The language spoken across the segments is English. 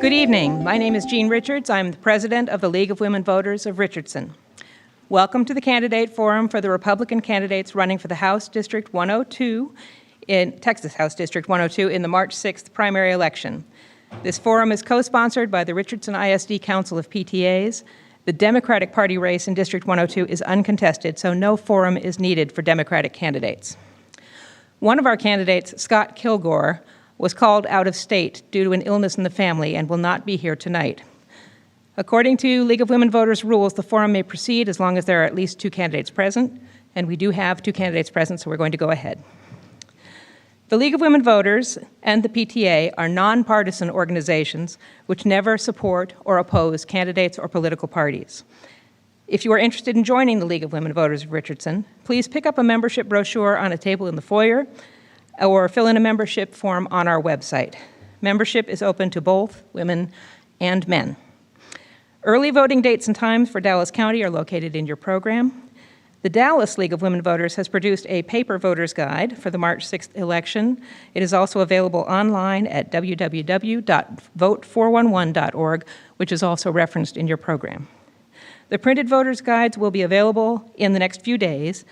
Good evening. My name is Jean Richards. I'm the president of the League of Women Voters of Richardson. Welcome to the Candidate Forum for the Republican candidates running for the House District 102 in Texas House District 102 in the March 6th primary election. This forum is co-sponsored by the Richardson ISD Council of PTAs. The Democratic Party race in District 102 is uncontested, so no forum is needed for Democratic candidates. One of our candidates, Scott Kilgore, was called out of state due to an illness in the family and will not be here tonight. According to League of Women Voters rules, the forum may proceed as long as there are at least 2 candidates present, and we do have 2 candidates present, so we're going to go ahead. The League of Women Voters and the PTA are nonpartisan organizations which never support or oppose candidates or political parties. If you are interested in joining the League of Women Voters of Richardson, please pick up a membership brochure on a table in the foyer or fill in a membership form on our website. Membership is open to both women and men. Early voting dates and times for Dallas County are located in your program. The Dallas League of Women Voters has produced a paper voter's guide for the March 6th election. It is also available online at www.vote411.org, which is also referenced in your program. The printed voter's guides will be available in the next few days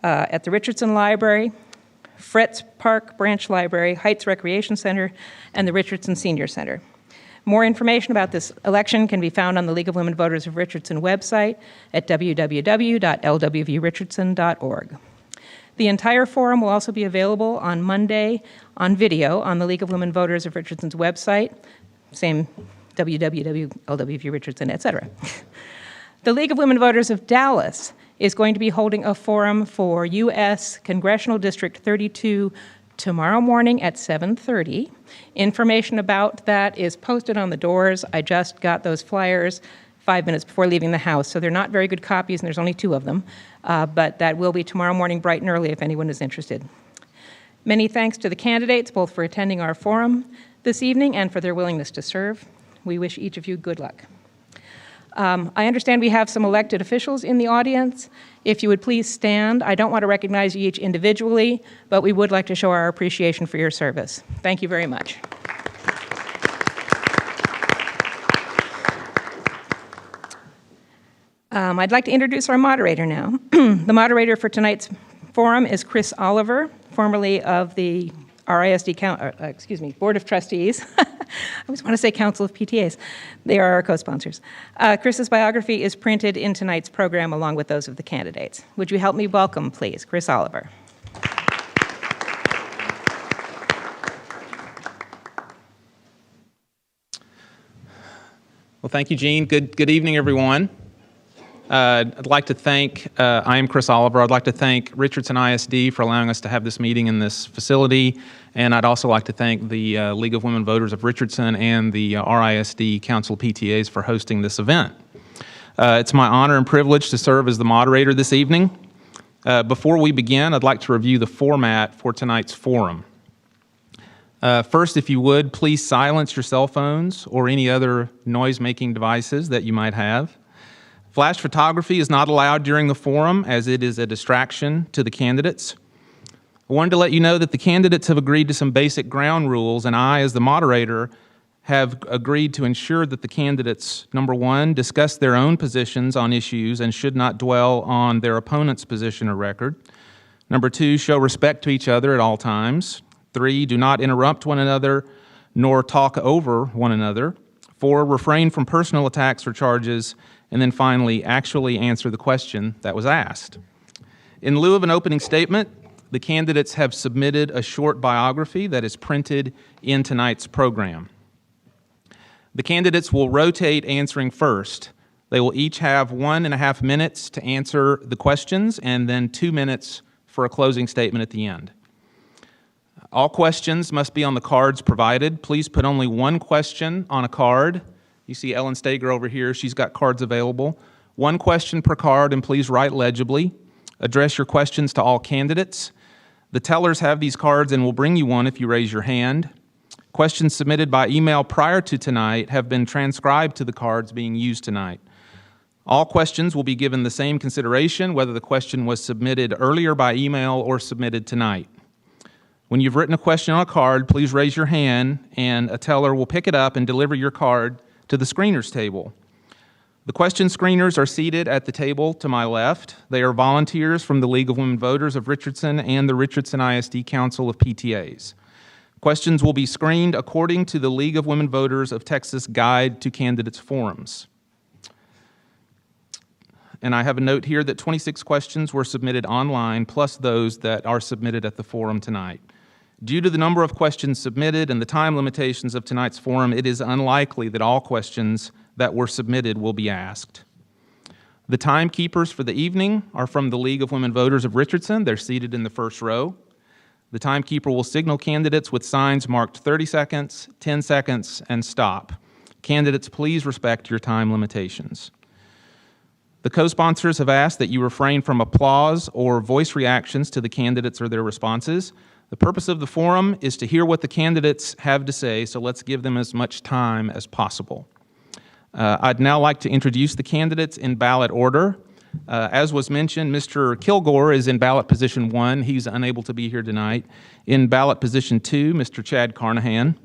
at the Richardson Library, Fretz Park Branch Library, Heights Recreation Center, and the Richardson Senior Center. More information about this election can be found on the League of Women Voters of Richardson website at www.LWV-Richardson.org. The entire forum will also be available on Monday on video on the League of Women Voters of Richardson's website, same www.LWV-Richardson, etc. The League of Women Voters of Dallas is going to be holding a forum for U.S. Congressional District 32 tomorrow morning at 7:30. Information about that is posted on the doors. I just got those flyers 5 minutes before leaving the house, so they're not very good copies, and there's only 2 of them, but that will be tomorrow morning bright and early if anyone is interested. Many thanks to the candidates, both for attending our forum this evening and for their willingness to serve. We wish each of you good luck. I understand we have some elected officials in the audience. If you would please stand. I don't want to recognize you each individually, but we would like to show our appreciation for your service. Thank you very much. I'd like to introduce our moderator now. The moderator for tonight's forum is Chris Oliver, formerly of the RISD Board of Trustees. I always want to say Council of PTAs. They are our co-sponsors. Chris's biography is printed in tonight's program along with those of the candidates. Would you help me welcome, please, Chris Oliver. Well, thank you, Jean. Good evening, everyone. I'd like to thank, I am Chris Oliver. I'd like to thank Richardson ISD for allowing us to have this meeting in this facility, and I'd also like to thank the League of Women Voters of Richardson and the RISD Council of PTAs for hosting this event. It's my honor and privilege to serve as the moderator this evening. Before we begin, I'd like to review the format for tonight's forum. First, if you would, please silence your cell phones or any other noise-making devices that you might have. Flash photography is not allowed during the forum as it is a distraction to the candidates. I wanted to let you know that the candidates have agreed to some basic ground rules, and I, as the moderator, have agreed to ensure that the candidates, number 1, discuss their own positions on issues and should not dwell on their opponent's position or record. Number 2, show respect to each other at all times. 3, do not interrupt one another nor talk over one another. 4, refrain from personal attacks or charges. And then finally, actually answer the question that was asked. In lieu of an opening statement, the candidates have submitted a short biography that is printed in tonight's program. The candidates will rotate answering first. They will each have 1.5 minutes to answer the questions and then 2 minutes for a closing statement at the end. All questions must be on the cards provided. Please put only 1 question on a card. You see Ellen Stager over here. She's got cards available. 1 question per card, and please write legibly. Address your questions to all candidates. The tellers have these cards and will bring you one if you raise your hand. Questions submitted by email prior to tonight have been transcribed to the cards being used tonight. All questions will be given the same consideration, whether the question was submitted earlier by email or submitted tonight. When you've written a question on a card, please raise your hand, and a teller will pick it up and deliver your card to the screeners table. The question screeners are seated at the table to my left. They are volunteers from the League of Women Voters of Richardson and the Richardson ISD Council of PTAs. Questions will be screened according to the League of Women Voters of Texas Guide to Candidates Forums. And I have a note here that 26 questions were submitted online, plus those that are submitted at the forum tonight. Due to the number of questions submitted and the time limitations of tonight's forum, it is unlikely that all questions that were submitted will be asked. The timekeepers for the evening are from the League of Women Voters of Richardson. They're seated in the first row. The timekeeper will signal candidates with signs marked 30 seconds, 10 seconds, and stop. Candidates, please respect your time limitations. The co-sponsors have asked that you refrain from applause or voice reactions to the candidates or their responses. The purpose of the forum is to hear what the candidates have to say, so let's give them as much time as possible. I'd now like to introduce the candidates in ballot order. As was mentioned, Mr. Kilgore is in ballot position 1. He's unable to be here tonight. In ballot position 2, Mr. Chad Carnahan.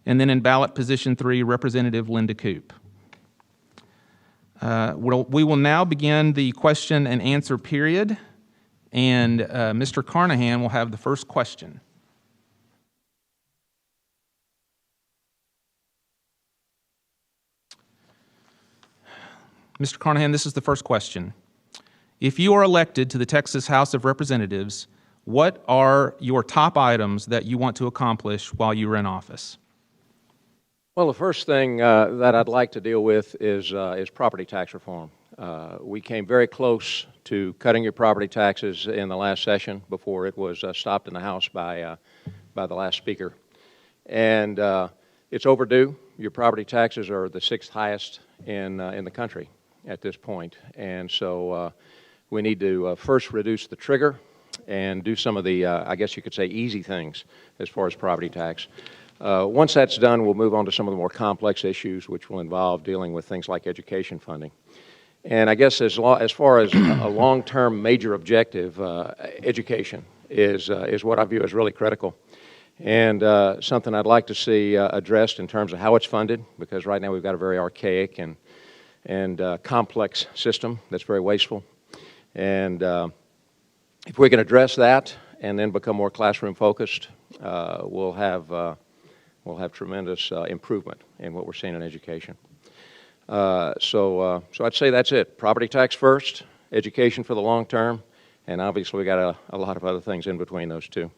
And then in ballot position 3, Representative Linda Koop. We will now begin the question and answer period, and Mr. Carnahan will have the first question. Mr. Carnahan, this is the first question. If you are elected to the Texas House of Representatives, what are your top items that you want to accomplish while you are in office? Well, the first thing that I'd like to deal with is property tax reform. We came very close to cutting your property taxes in the last session before it was stopped in the House by the last speaker. And it's overdue. Your property taxes are the 6th highest in the country at this point. And so we need to first reduce the trigger and do some of the, I guess you could say, easy things as far as property tax. Once that's done, we'll move on to some of the more complex issues, which will involve dealing with things like education funding. And I guess as far as a long-term major objective, education is what I view as really critical. And something I'd like to see addressed in terms of how it's funded, because right now we've got a very archaic and complex system that's very wasteful. And if we can address that and then become more classroom focused, we'll have tremendous improvement in what we're seeing in education. So I'd say that's it. Property tax first, education for the long term, and obviously we got a lot of other things in between those two.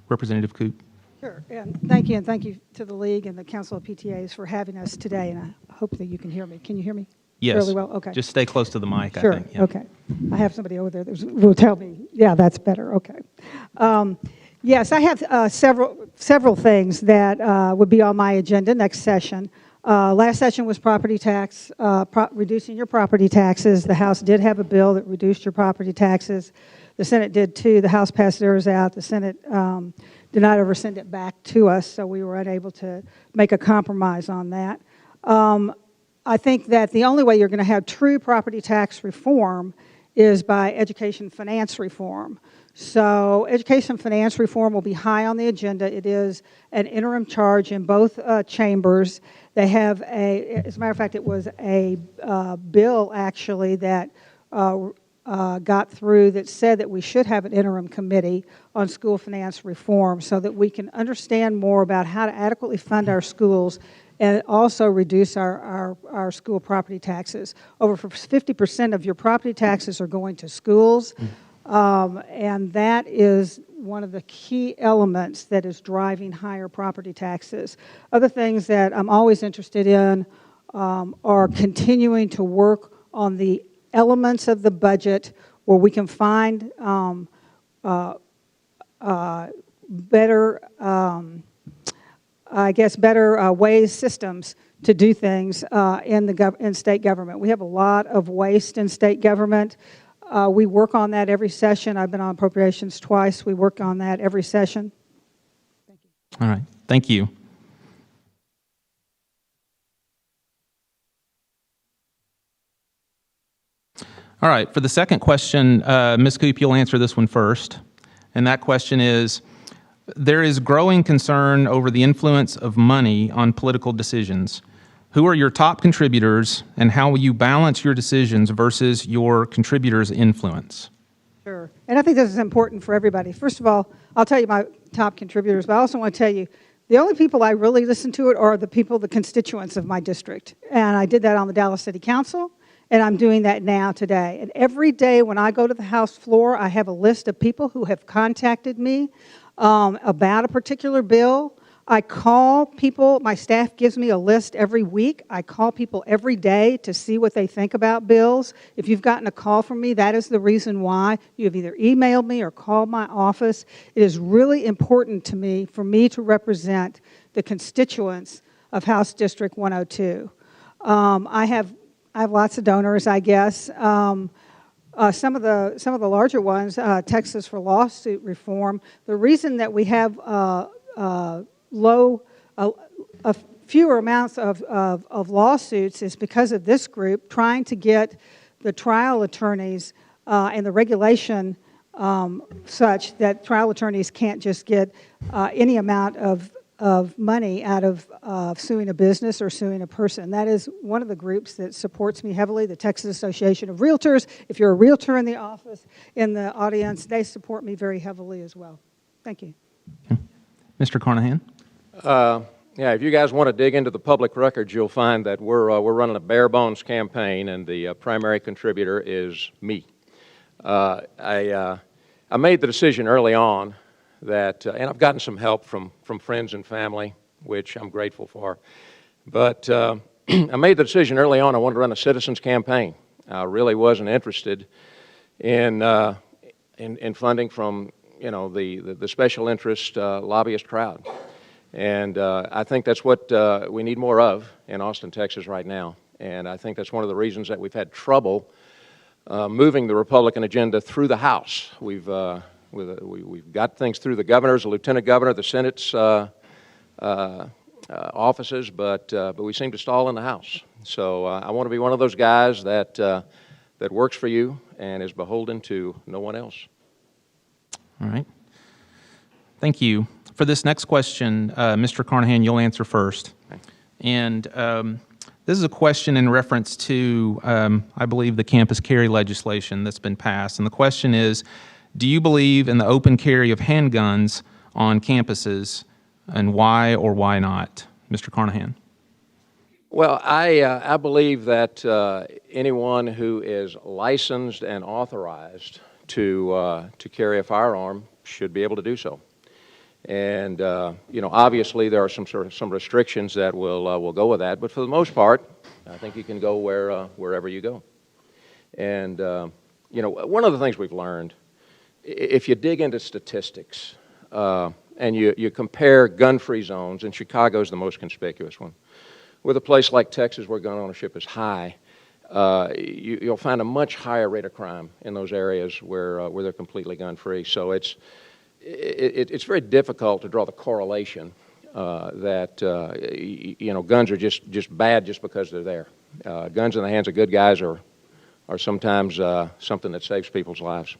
Representative Koop. Sure, and thank you to the League and the Council of PTAs for having us today, and I hope that you can hear me. Can you hear me? Yes. Fairly well? Okay. Just stay close to the mic, Sure. I think. Yeah. Okay. I have somebody over there that will tell me, yeah, that's better. Okay. Yes, I have several things that would be on my agenda next session. Last session was property tax, reducing your property taxes. The House did have a bill that reduced your property taxes. The Senate did too. The House passed theirs out. The Senate did not ever send it back to us, so we were unable to make a compromise on that. I think that the only way you're going to have true property tax reform is by education finance reform. So education finance reform will be high on the agenda. It is an interim charge in both chambers. They have as a matter of fact, it was a bill actually that got through that said that we should have an interim committee on school finance reform so that we can understand more about how to adequately fund our schools and also reduce our school property taxes. Over 50% of your property taxes are going to schools, and that is one of the key elements that is driving higher property taxes. Other things that I'm always interested in are continuing to work on the elements of the budget where we can find better ways, systems to do things in state government. We have a lot of waste in state government. We work on that every session. I've been on appropriations twice. We work on that every session. Thank you. All right. Thank you. All right. For the second question, Ms. Koop, you'll answer this one first. And that question is, there is growing concern over the influence of money on political decisions. Who are your top contributors, and how will you balance your decisions versus your contributors' influence? Sure. And I think this is important for everybody. First of all, I'll tell you my top contributors, but I also want to tell you the only people I really listen to are the people, the constituents of my district. And I did that on the Dallas City Council, and I'm doing that now today. And every day when I go to the House floor, I have a list of people who have contacted me about a particular bill. I call people, my staff gives me a list every week. I call people every day to see what they think about bills. If you've gotten a call from me, that is the reason why. You have either emailed me or called my office. It is really important to me, for me to represent the constituents of House District 102. I have lots of donors, I guess. Some of the larger ones, Texas for Lawsuit Reform. The reason that we have fewer amounts of lawsuits is because of this group trying to get the trial attorneys and the regulation such that trial attorneys can't just get any amount of money out of suing a business or suing a person. That is one of the groups that supports me heavily, the Texas Association of Realtors. If you're a realtor in the office, in the audience, they support me very heavily as well. Thank you. Okay. Mr. Carnahan? Yeah, if you guys want to dig into the public records, you'll find that we're running a bare bones campaign, and the primary contributor is me. I made the decision early on that, and I've gotten some help from friends and family, which I'm grateful for. But I made the decision early on I wanted to run a citizens campaign. I really wasn't interested in funding from the special interest lobbyist crowd. And I think that's what we need more of in Austin, Texas right now. And I think that's one of the reasons that we've had trouble moving the Republican agenda through the House. We've got things through the governors, the lieutenant governor, the Senate's offices, but we seem to stall in the House. So I want to be one of those guys that works for you and is beholden to no one else. All right. Thank you. For this next question, Mr. Carnahan, you'll answer first. Okay. And this is a question in reference to, I believe, the campus carry legislation that's been passed. And the question is, do you believe in the open carry of handguns on campuses, and why or why not? Mr. Carnahan. Well, I believe that anyone who is licensed and authorized to carry a firearm should be able to do so. And obviously there are some restrictions that will go with that, but for the most part, I think you can go wherever you go. And one of the things we've learned, if you dig into statistics and you compare gun-free zones, and Chicago's the most conspicuous one, with a place like Texas where gun ownership is high, you'll find a much higher rate of crime in those areas where they're completely gun-free. So it's very difficult to draw the correlation that guns are just bad just because they're there. Guns in the hands of good guys are sometimes something that saves people's lives.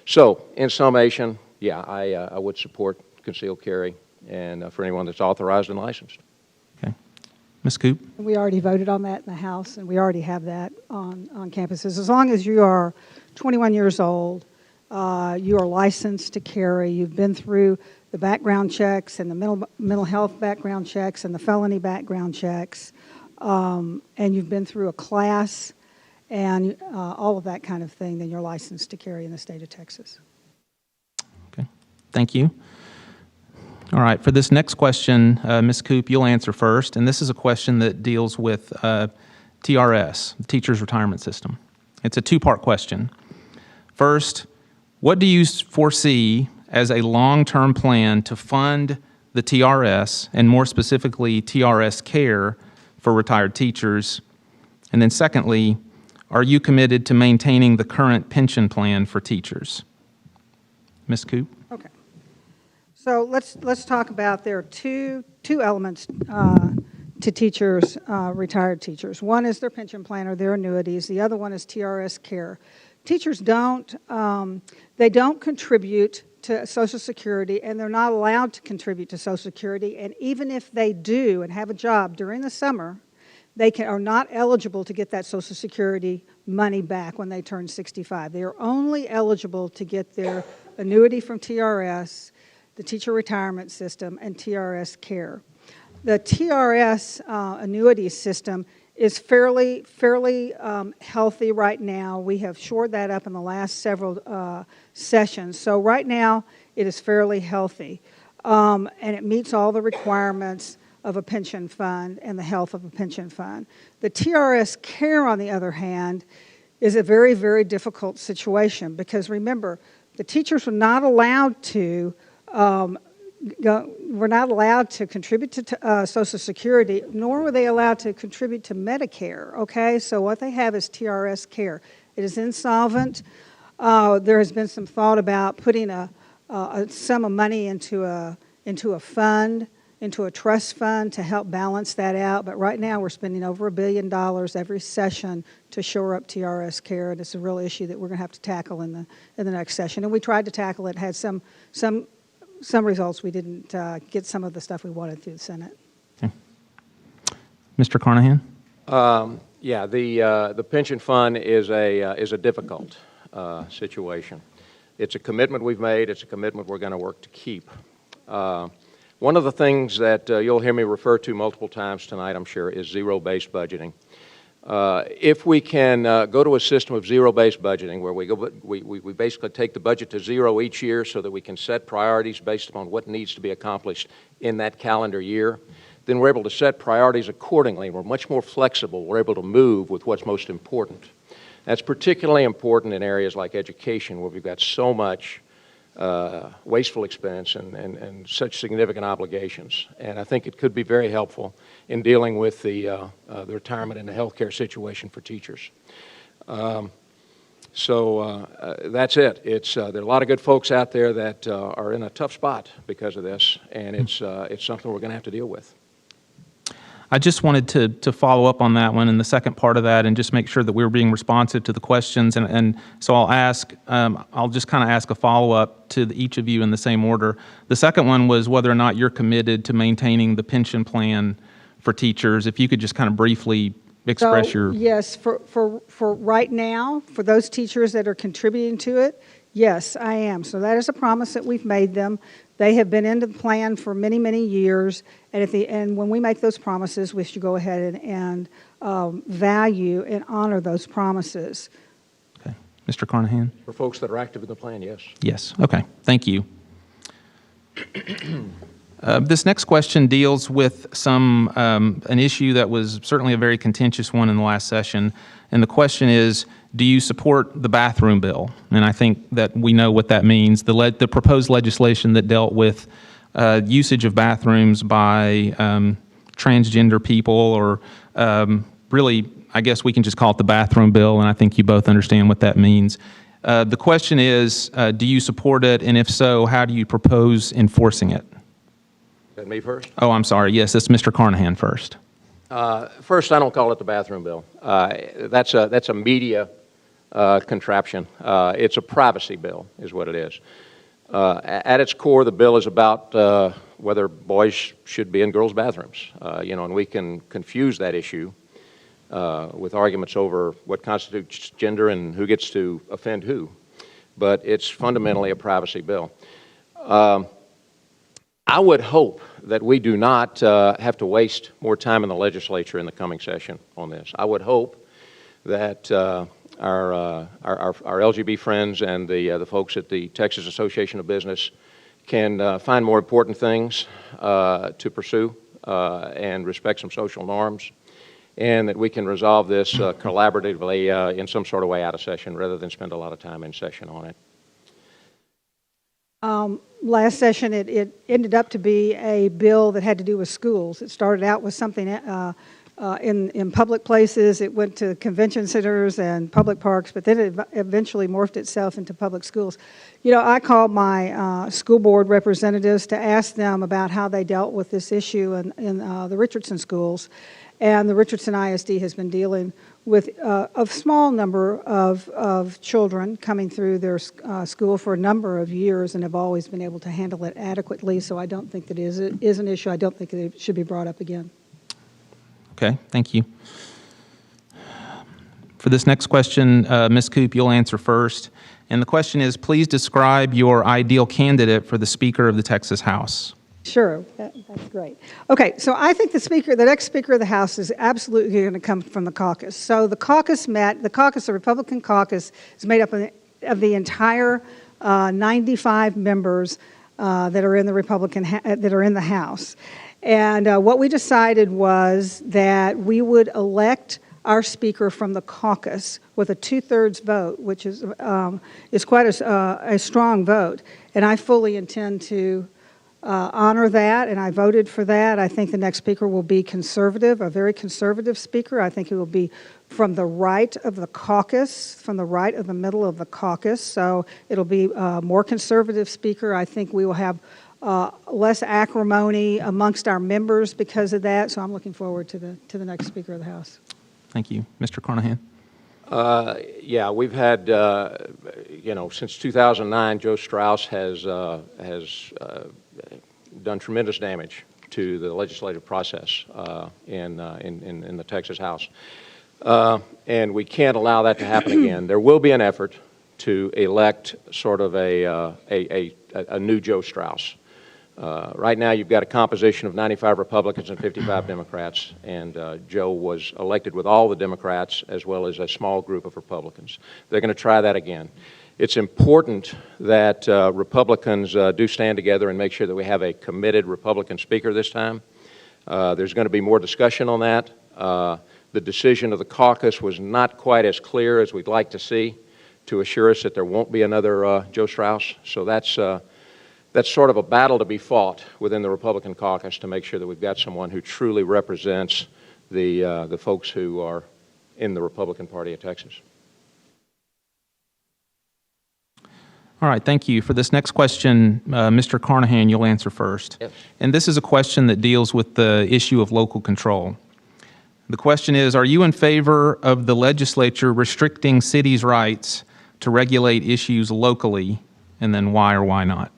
So in summation, yeah, I would support concealed carry, and for anyone that's authorized and licensed. Okay. Ms. Coop? We already voted on that in the House, and we already have that on campuses. As long as you are 21 years old, you are licensed to carry, you've been through the background checks and the mental health background checks and the felony background checks, and you've been through a class and all of that kind of thing, then you're licensed to carry in the state of Texas. Okay. Thank you. All right. For this next question, Ms. Coop, you'll answer first. And this is a question that deals with TRS, the Teachers Retirement System. It's a two-part question. First, what do you foresee as a long-term plan to fund the TRS, and more specifically TRS care for retired teachers? And then secondly, are you committed to maintaining the current pension plan for teachers? Ms. Coop? Okay. So let's talk about, there are two elements to teachers, retired teachers. One is their pension plan or their annuities. The other one is TRS care. Teachers don't contribute to Social Security, and they're not allowed to contribute to Social Security. And even if they do and have a job during the summer, they are not eligible to get that Social Security money back when they turn 65. They are only eligible to get their annuity from TRS, the Teacher Retirement System, and TRS Care. The TRS annuity system is fairly healthy right now. We have shored that up in the last several sessions. So right now, it is fairly healthy. And it meets all the requirements of a pension fund and the health of a pension fund. The TRS Care, on the other hand, is a very, very difficult situation because remember, the teachers were not allowed to contribute to Social Security, nor were they allowed to contribute to Medicare, okay? So what they have is TRS Care. It is insolvent. There has been some thought about putting a sum of money into a fund, into a trust fund to help balance that out. But right now we're spending over $1 billion every session to shore up TRS Care, and it's a real issue that we're going to have to tackle in the next session. And we tried to tackle it, had some results. We didn't get some of the stuff we wanted through the Senate. Okay. Mr. Carnahan? Yeah, the pension fund is a difficult situation. It's a commitment we've made. It's a commitment we're going to work to keep. One of the things that you'll hear me refer to multiple times tonight, I'm sure, is zero-based budgeting. If we can go to a system of zero-based budgeting where we basically take the budget to zero each year so that we can set priorities based upon what needs to be accomplished in that calendar year, then we're able to set priorities accordingly. We're much more flexible. We're able to move with what's most important. That's particularly important in areas like education where we've got so much wasteful expense and such significant obligations. And I think it could be very helpful in dealing with the retirement and the health care situation for teachers. So that's it. There are a lot of good folks out there that are in a tough spot because of this, and it's something we're going to have to deal with. I just wanted to follow up on that one and the second part of that and just make sure that we were being responsive to the questions. And so I'll just kind of ask a follow-up to each of you in the same order. The second one was whether or not you're committed to maintaining the pension plan for teachers. If you could just kind of briefly express your... Yes, for right now, for those teachers that are contributing to it, yes, I am. So that is a promise that we've made them. They have been in the plan for many, many years, and at the end, when we make those promises, we should go ahead and value and honor those promises. Okay. Mr. Carnahan? For folks that are active in the plan, yes. Yes. Okay. Thank you. This next question deals with an issue that was certainly a very contentious one in the last session, and the question is, do you support the bathroom bill? And I think that we know what that means. The proposed legislation that dealt with usage of bathrooms by transgender people, or really, I guess we can just call it the bathroom bill, and I think you both understand what that means. The question is, do you support it, and if so, how do you propose enforcing it? Is that me first? Oh, I'm sorry. Yes, it's Mr. Carnahan first. First, I don't call it the bathroom bill. That's a media contraption. It's a privacy bill, is what it is. At its core, the bill is about whether boys should be in girls' bathrooms. And we can confuse that issue with arguments over what constitutes gender and who gets to offend who. But it's fundamentally a privacy bill. I would hope that we do not have to waste more time in the legislature in the coming session on this. I would hope that our LGB friends and the folks at the Texas Association of Business can find more important things to pursue and respect some social norms, and that we can resolve this collaboratively in some sort of way out of session rather than spend a lot of time in session on it. Last session, it ended up to be a bill that had to do with schools. It started out with something in public places. It went to convention centers and public parks, but then it eventually morphed itself into public schools. I called my school board representatives to ask them about how they dealt with this issue in the Richardson schools. And the Richardson ISD has been dealing with a small number of children coming through their school for a number of years and have always been able to handle it adequately. So I don't think that it is an issue. I don't think that it should be brought up again. Okay, thank you. For this next question, Ms. Coop, you'll answer first. And the question is, please describe your ideal candidate for the Speaker of the Texas House. Sure, that's great. Okay, so I think the next Speaker of the House is absolutely going to come from the caucus. So the Republican caucus is made up of the entire 95 members that are in the House. And what we decided was that we would elect our Speaker from the caucus with a 2/3 vote, which is quite a strong vote. And I fully intend to honor that, and I voted for that. I think the next Speaker will be conservative, a very conservative Speaker. I think he will be from the right of the caucus, from the right of the middle of the caucus. So it'll be a more conservative Speaker. I think we will have less acrimony amongst our members because of that. So I'm looking forward to the next Speaker of the House. Thank you. Mr. Carnahan. Yeah, we've had, since 2009, Joe Strauss has done tremendous damage to the legislative process in the Texas House. And we can't allow that to happen again. There will be an effort to elect sort of a new Joe Strauss. Right now, you've got a composition of 95 Republicans and 55 Democrats, and Joe was elected with all the Democrats as well as a small group of Republicans. They're going to try that again. It's important that Republicans do stand together and make sure that we have a committed Republican Speaker this time. There's going to be more discussion on that. The decision of the caucus was not quite as clear as we'd like to see to assure us that there won't be another Joe Strauss. So that's sort of a battle to be fought within the Republican caucus to make sure that we've got someone who truly represents the folks who are in the Republican Party of Texas. All right, thank you. For this next question, Mr. Carnahan, you'll answer first. Yes. And this is a question that deals with the issue of local control. The question is, are you in favor of the legislature restricting cities' rights to regulate issues locally, and then why or why not?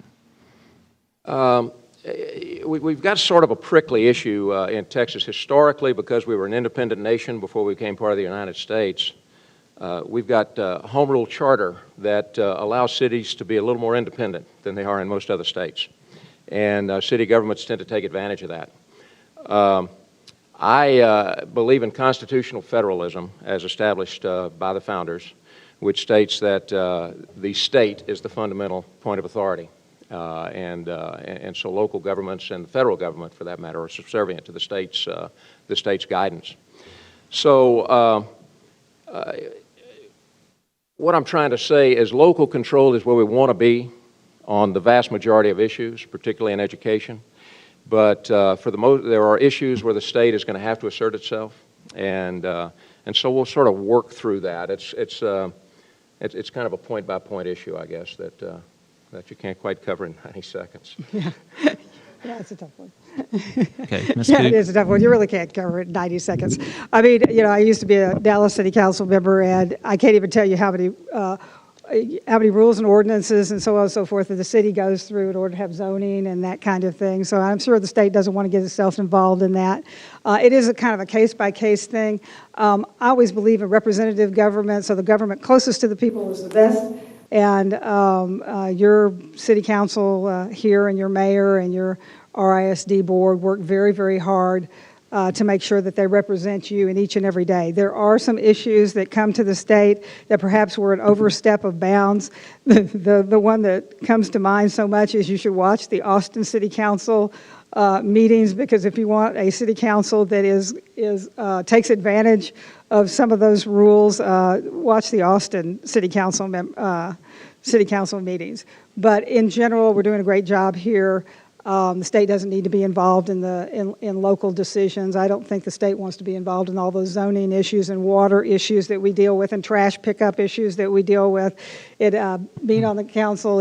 We've got sort of a prickly issue in Texas historically because we were an independent nation before we became part of the United States. We've got a home rule charter that allows cities to be a little more independent than they are in most other states. And city governments tend to take advantage of that. I believe in constitutional federalism as established by the founders, which states that the state is the fundamental point of authority. And so local governments and the federal government, for that matter, are subservient to the state's guidance. So what I'm trying to say is local control is where we want to be on the vast majority of issues, particularly in education. But there are issues where the state is going to have to assert itself, and so we'll sort of work through that. It's kind of a point-by-point issue, I guess, that you can't quite cover in 90 seconds. Yeah, it's a tough one. Okay, Ms. Yeah, Coop. it is a tough one. You really can't cover it in 90 seconds. I mean, I used to be a Dallas City Council member, and I can't even tell you how many rules and ordinances and so on and so forth that the city goes through in order to have zoning and that kind of thing. So I'm sure the state doesn't want to get itself involved in that. It is a kind of a case-by-case thing. I always believe in representative government, so the government closest to the people is the best. And your city council here and your mayor and your RISD board work very, very hard to make sure that they represent you in each and every day. There are some issues that come to the state that perhaps were an overstep of bounds. The one that comes to mind so much is you should watch the Austin City Council meetings, because if you want a city council that takes advantage of some of those rules, watch the Austin City Council meetings. But in general, we're doing a great job here. The state doesn't need to be involved in local decisions. I don't think the state wants to be involved in all those zoning issues and water issues that we deal with and trash pickup issues that we deal with. Being on the council,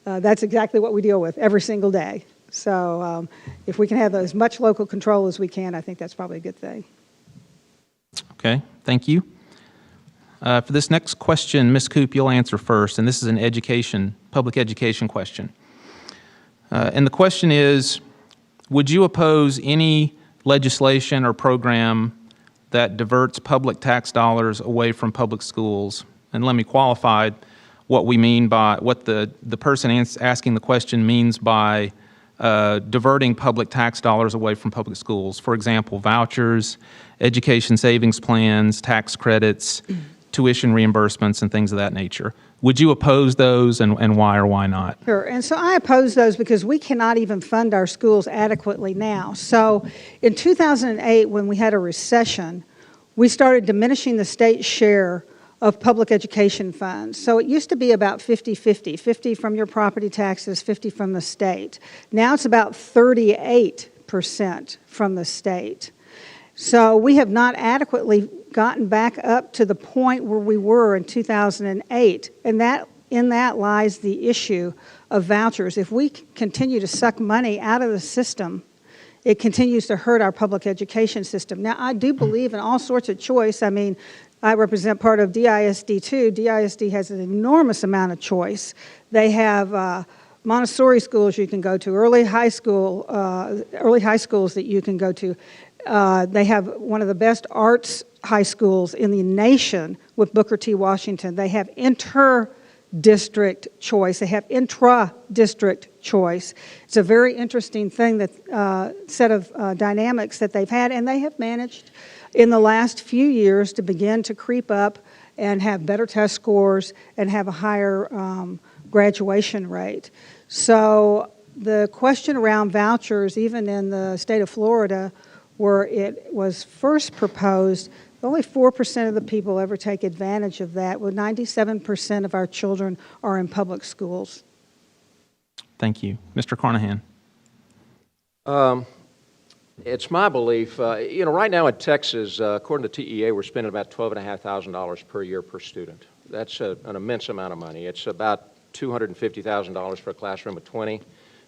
that's exactly what we deal with every single day. So if we can have as much local control as we can, I think that's probably a good thing. Okay, Thank you. For this next question, Ms. Coop, you'll answer first, and this is an public education question. And the question is, would you oppose any legislation or program that diverts public tax dollars away from public schools? And let me qualify what we mean by, what the person asking the question means by diverting public tax dollars away from public schools. For example, vouchers, education savings plans, tax credits, tuition reimbursements, and things of that nature. Would you oppose those, and why or why not? Sure, and so I oppose those because we cannot even fund our schools adequately now. So in 2008, when we had a recession, we started diminishing the state share of public education funds. So it used to be about 50-50, 50 from your property taxes, 50 from the state. Now it's about 38% from the state. So we have not adequately gotten back up to the point where we were in 2008, and in that lies the issue of vouchers. If we continue to suck money out of the system, it continues to hurt our public education system. Now, I do believe in all sorts of choice. I mean, I represent part of DISD too. DISD has an enormous amount of choice. They have Montessori schools you can go to, early high schools that you can go to. They have one of the best arts high schools in the nation with Booker T. Washington. They have inter-district choice. They have intra-district choice. It's a very interesting thing, that set of dynamics that they've had, and they have managed in the last few years to begin to creep up and have better test scores and have a higher graduation rate. So the question around vouchers, even in the state of Florida, where it was first proposed, only 4% of the people ever take advantage of that, with 97% of our children are in public schools. Thank you. Mr. Carnahan. It's my belief, right now in Texas, according to TEA, we're spending about $12,500 per year per student. That's an immense amount of money. It's about $250,000 for a classroom of 20,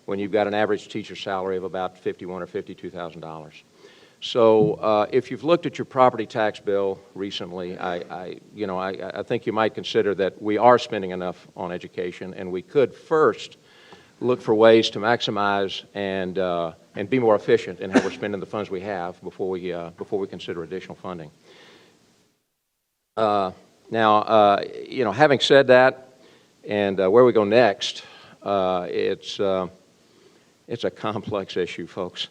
when you've got an average teacher salary of about $51,000 or $52,000. So if you've looked at your property tax bill recently, I think you might consider that we are spending enough on education, and we could first look for ways to maximize and be more efficient in how we're spending the funds we have before we consider additional funding. Having said that, and where we go next, it's a complex issue, folks.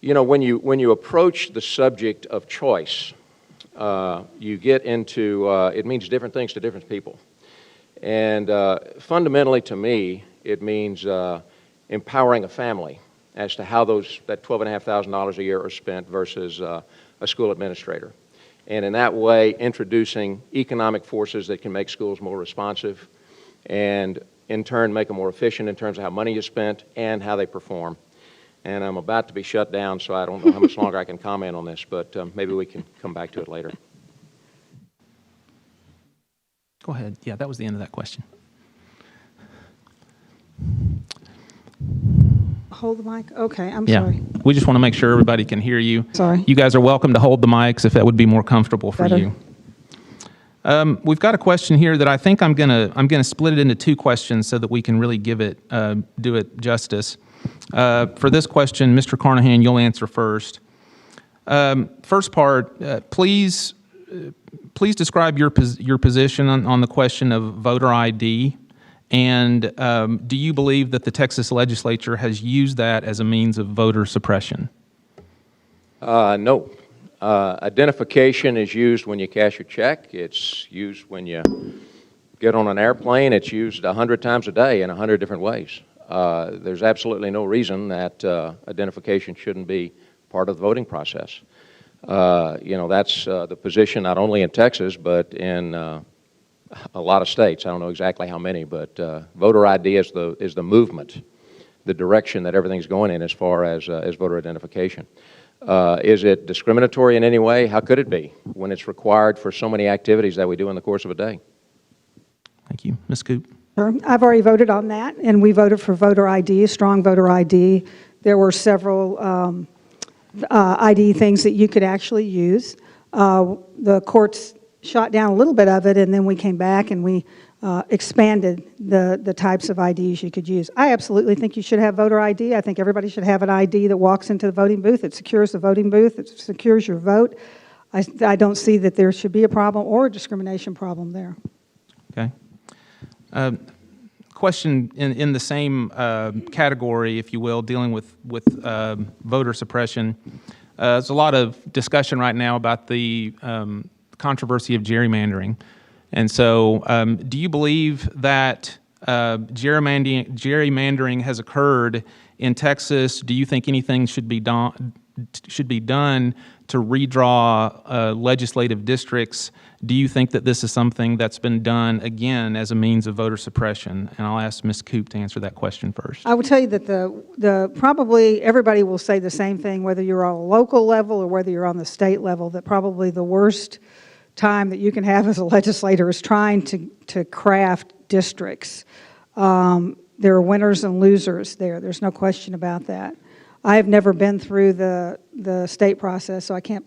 When you approach the subject of choice, you get into, it means different things to different people. And fundamentally to me, it means empowering a family as to how that $12,500 a year are spent versus a school administrator. And in that way, introducing economic forces that can make schools more responsive and in turn make them more efficient in terms of how money is spent and how they perform. And I'm about to be shut down, so I don't know how much longer I can comment on this, but maybe we can come back to it later. Go ahead. Yeah, that was the end of that question. Hold the mic? Okay, I'm Yeah. sorry. We just want to make sure everybody can hear you. Sorry. You guys are welcome to hold the mics if that would be more comfortable for Better. you. We've got a question here that I think I'm gonna split it into two questions so that we can really do it justice. For this question, Mr. Carnahan, you'll answer first. First part, please describe your position on the question of voter ID, and do you believe that the Texas legislature has used that as a means of voter suppression? No. Identification is used when you cash your check. It's used when you get on an airplane. It's used 100 times a day in 100 different ways. There's absolutely no reason that identification shouldn't be part of the voting process. That's the position not only in Texas, but in a lot of states. I don't know exactly how many, but voter ID is the movement, the direction that everything's going in as far as voter identification. Is it discriminatory in any way? How could it be when it's required for so many activities that we do in the course of a day? Thank you. Ms. Coop. Sure. I've already voted on that, and we voted for voter ID, strong voter ID. There were several ID things that you could actually use. The courts shot down a little bit of it, and then we came back and we expanded the types of IDs you could use. I absolutely think you should have voter ID. I think everybody should have an ID that walks into the voting booth. It secures the voting booth. It secures your vote. I don't see that there should be a problem or a discrimination problem there. Okay. Question in the same category, if you will, dealing with voter suppression. There's a lot of discussion right now about the controversy of gerrymandering. And so do you believe that gerrymandering has occurred in Texas? Do you think anything should be done to redraw legislative districts? Do you think that this is something that's been done, again, as a means of voter suppression? And I'll ask Ms. Coop to answer that question first. I would tell you that the probably everybody will say the same thing, whether you're on a local level or whether you're on the state level, that probably the worst time that you can have as a legislator is trying to craft districts. There are winners and losers there. There's no question about that. I have never been through the state process, so I can't,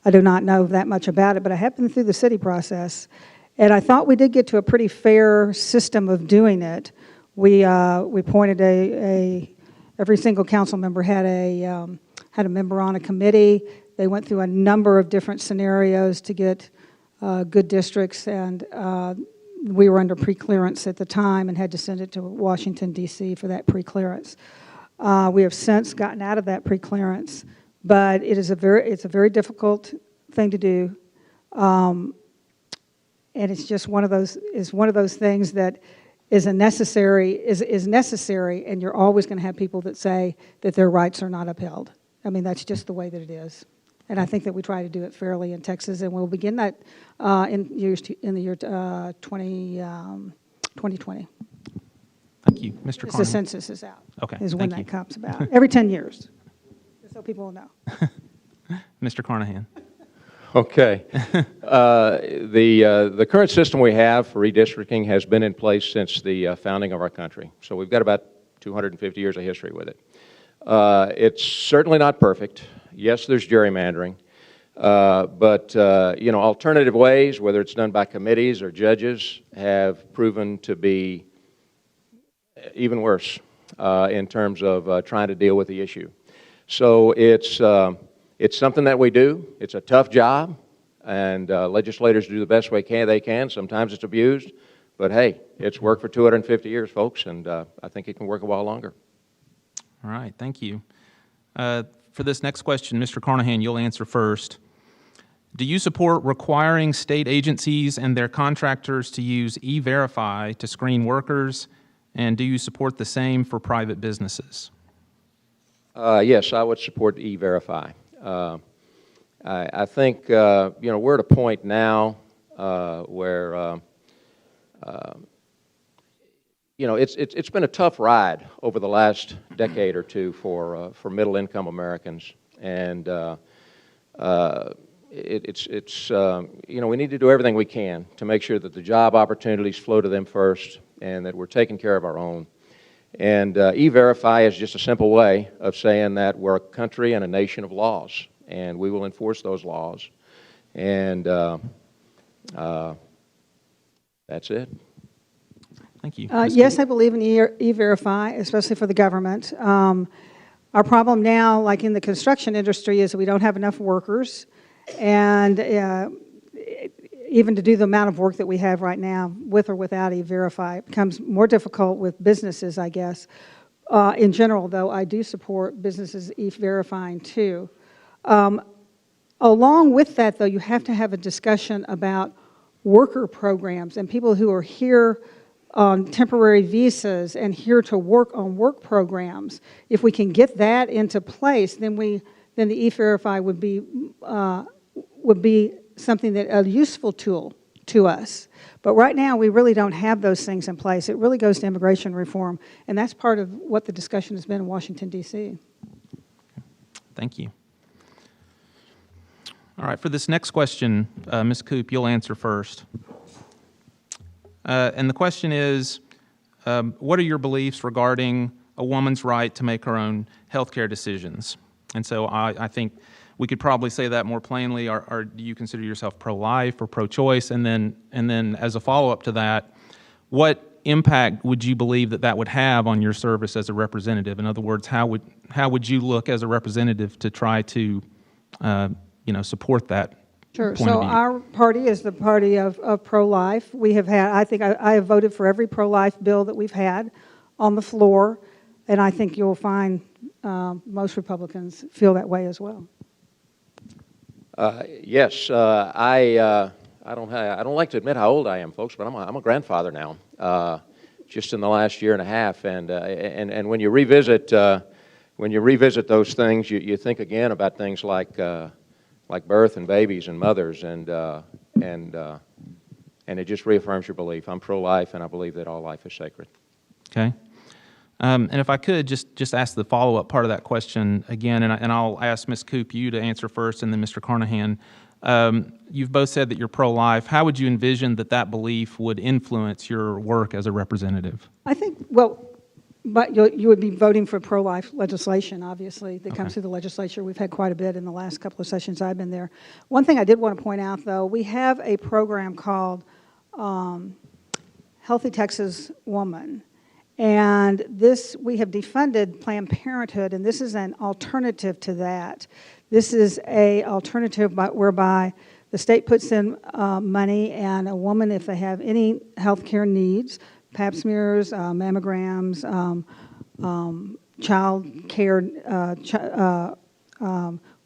I do not know that much about it, but I have been through the city process, and I thought we did get to a pretty fair system of doing it. We appointed every single council member had a member on a committee. They went through a number of different scenarios to get good districts, and we were under pre-clearance at the time and had to send it to Washington, D.C. for that pre-clearance. We have since gotten out of that pre-clearance, but it's a very difficult thing to do, and it's just one of those things that is necessary, and you're always going to have people that say that their rights are not upheld. I mean, that's just the way that it is. And I think that we try to do it fairly in Texas, and we'll begin that in the year 2020. Thank you. Mr. Carney. The census is out. Okay, is when thank that you. comes about. Every 10 years, just so people will know. Mr. Carnahan. Okay. The current system we have for redistricting has been in place since the founding of our country. So we've got about 250 years of history with it. It's certainly not perfect. Yes, there's gerrymandering. But alternative ways, whether it's done by committees or judges, have proven to be even worse in terms of trying to deal with the issue. So it's something that we do. It's a tough job, and legislators do the best way they can. Sometimes it's abused, but hey, it's worked for 250 years, folks, and I think it can work a while longer. All right, thank you. For this next question, Mr. Carnahan, you'll answer first. Do you support requiring state agencies and their contractors to use E-Verify to screen workers, and do you support the same for private businesses? Yes, I would support E-Verify. I think we're at a point now where it's been a tough ride over the last decade or two for middle-income Americans, and we need to do everything we can to make sure that the job opportunities flow to them first, and that we're taking care of our own. And E-Verify is just a simple way of saying that we're a country and a nation of laws, and we will enforce those laws. And that's it. Thank you. Yes, I believe in E-Verify, especially for the government. Our problem now, like in the construction industry, is that we don't have enough workers, and even to do the amount of work that we have right now, with or without E-Verify, it becomes more difficult with businesses, I guess. In general, though, I do support businesses E-Verifying too. Along with that, though, you have to have a discussion about worker programs and people who are here on temporary visas and here to work on work programs. If we can get that into place, then the E-Verify would be something that a useful tool to us. But right now, we really don't have those things in place. It really goes to immigration reform, and that's part of what the discussion has been in Washington, D.C. Thank you. All right, for this next question, Ms. Coop, you'll answer first. And the question is, what are your beliefs regarding a woman's right to make her own health care decisions? And so I think we could probably say that more plainly. Do you consider yourself pro-life or pro-choice? And then as a follow-up to that, what impact would you believe that would have on your service as a representative? In other words, how would you look as a representative to try to support that? Sure. Point So of view? our party is the party of pro-life. We have had, I think I have voted for every pro-life bill that we've had on the floor, and I think you'll find most Republicans feel that way as well. Yes, I don't like to admit how old I am, folks, but I'm a grandfather now, just in the last year and a half, and when you revisit those things, you think again about things like birth and babies and mothers, and it just reaffirms your belief. I'm pro-life, and I believe that all life is sacred. Okay. And if I could just ask the follow-up part of that question again, and I'll ask Ms. Coop, you to answer first, and then Mr. Carnahan. You've both said that you're pro-life. How would you envision that belief would influence your work as a representative? I think, well, but you would be voting for pro-life legislation, obviously, that comes through the legislature. We've had quite a bit in the last couple of sessions I've been there. One thing I did want to point out, though, we have a program called Healthy Texas Woman. And we have defunded Planned Parenthood, and this is an alternative to that. This is an alternative whereby the state puts in money, and a woman, if they have any health care needs, pap smears, mammograms, child care,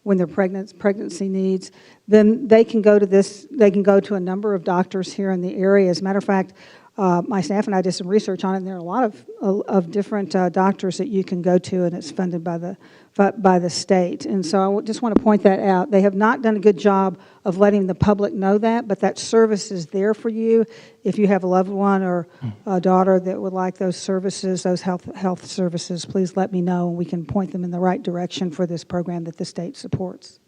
when they're pregnancy needs, then they can go to this. They can go to a number of doctors here in the area. As a matter of fact, my staff and I did some research on it, and there are a lot of different doctors that you can go to, and it's funded by the state. And so I just want to point that out. They have not done a good job of letting the public know that, but that service is there for you. If you have a loved one or a daughter that would like those services, those health services, please let me know, and we can point them in the right direction for this program that the state supports.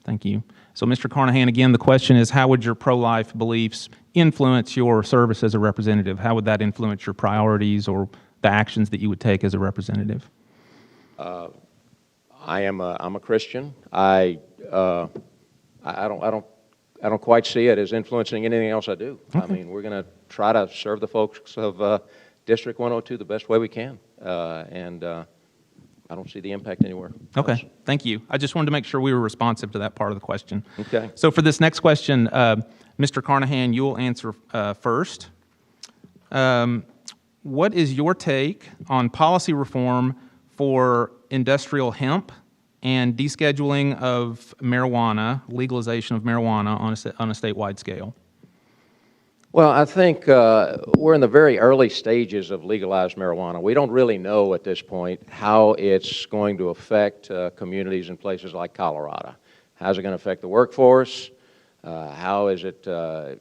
Thank you. So, Mr. Carnahan, again, the question is, how would your pro-life beliefs influence your service as a representative? How would that influence your priorities or the actions that you would take as a representative? I'm a Christian. I don't quite see it as influencing anything else I do. Okay. I mean, we're going to try to serve the folks of District 102 the best way we can, and I don't see the impact anywhere else. Okay, thank you. I just wanted to make sure we were responsive to that part of the question. Okay. So for this next question, Mr. Carnahan, you'll answer first. What is your take on policy reform for industrial hemp and descheduling of marijuana, legalization of marijuana on a statewide scale? Well, I think we're in the very early stages of legalized marijuana. We don't really know at this point how it's going to affect communities in places like Colorado. How's it going to affect the workforce? How is it going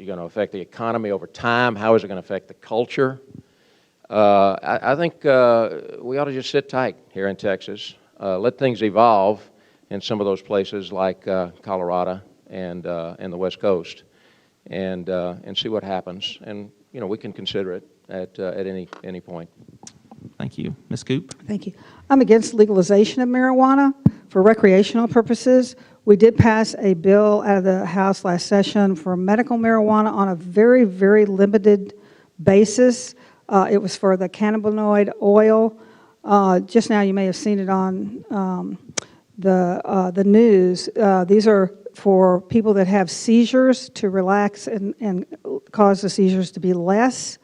to affect the economy over time? How is it going to affect the culture? I think we ought to just sit tight here in Texas, let things evolve in some of those places like Colorado and the West Coast, and see what happens. And we can consider it at any point. Thank you. Ms. Coop? Thank you. I'm against legalization of marijuana for recreational purposes. We did pass a bill out of the House last session for medical marijuana on a very, very limited basis. It was for the cannabinoid oil. Just now you may have seen it on the news. These are for people that have seizures to relax and cause the seizures to be less.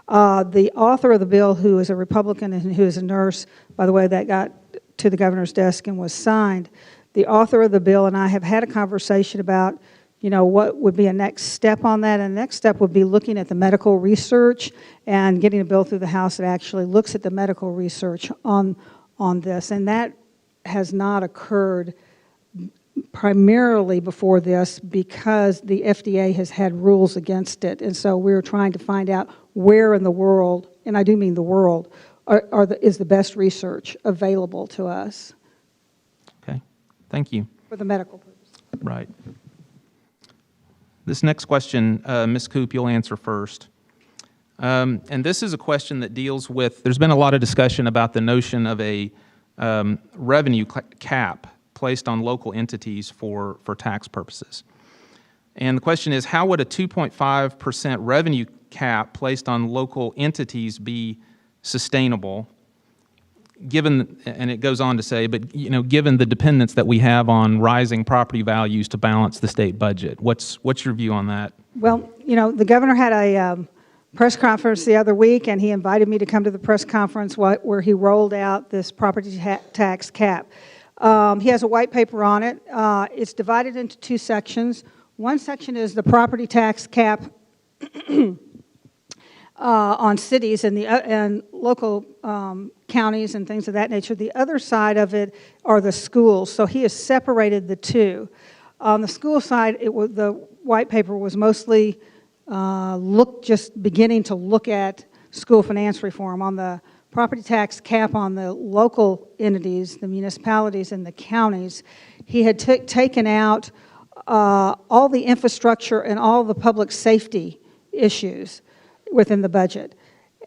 The author of the bill, who is a Republican and who is a nurse, by the way, that got to the governor's desk and was signed, the author of the bill and I have had a conversation about, what would be a next step on that. And the next step would be looking at the medical research and getting a bill through the House that actually looks at the medical research on this. And that has not occurred primarily before this because the FDA has had rules against it. And so we're trying to find out where in the world, and I do mean the world, is the best research available to us. Okay, thank you. For the medical purpose. Right. This next question, Ms. Coop, you'll answer first. And this is a question that deals with, there's been a lot of discussion about the notion of a revenue cap placed on local entities for tax purposes. And the question is, how would a 2.5% revenue cap placed on local entities be sustainable, given, and it goes on to say, but given the dependence that we have on rising property values to balance the state budget? What's your view on that? Well, the governor had a press conference the other week, and he invited me to come to the press conference where he rolled out this property tax cap. He has a white paper on it. It's divided into two sections. One section is the property tax cap on cities and local counties and things of that nature. The other side of it are the schools. So he has separated the two. On the school side, the white paper was mostly just beginning to look at school finance reform. On the property tax cap on the local entities, the municipalities and the counties, he had taken out all the infrastructure and all the public safety issues within the budget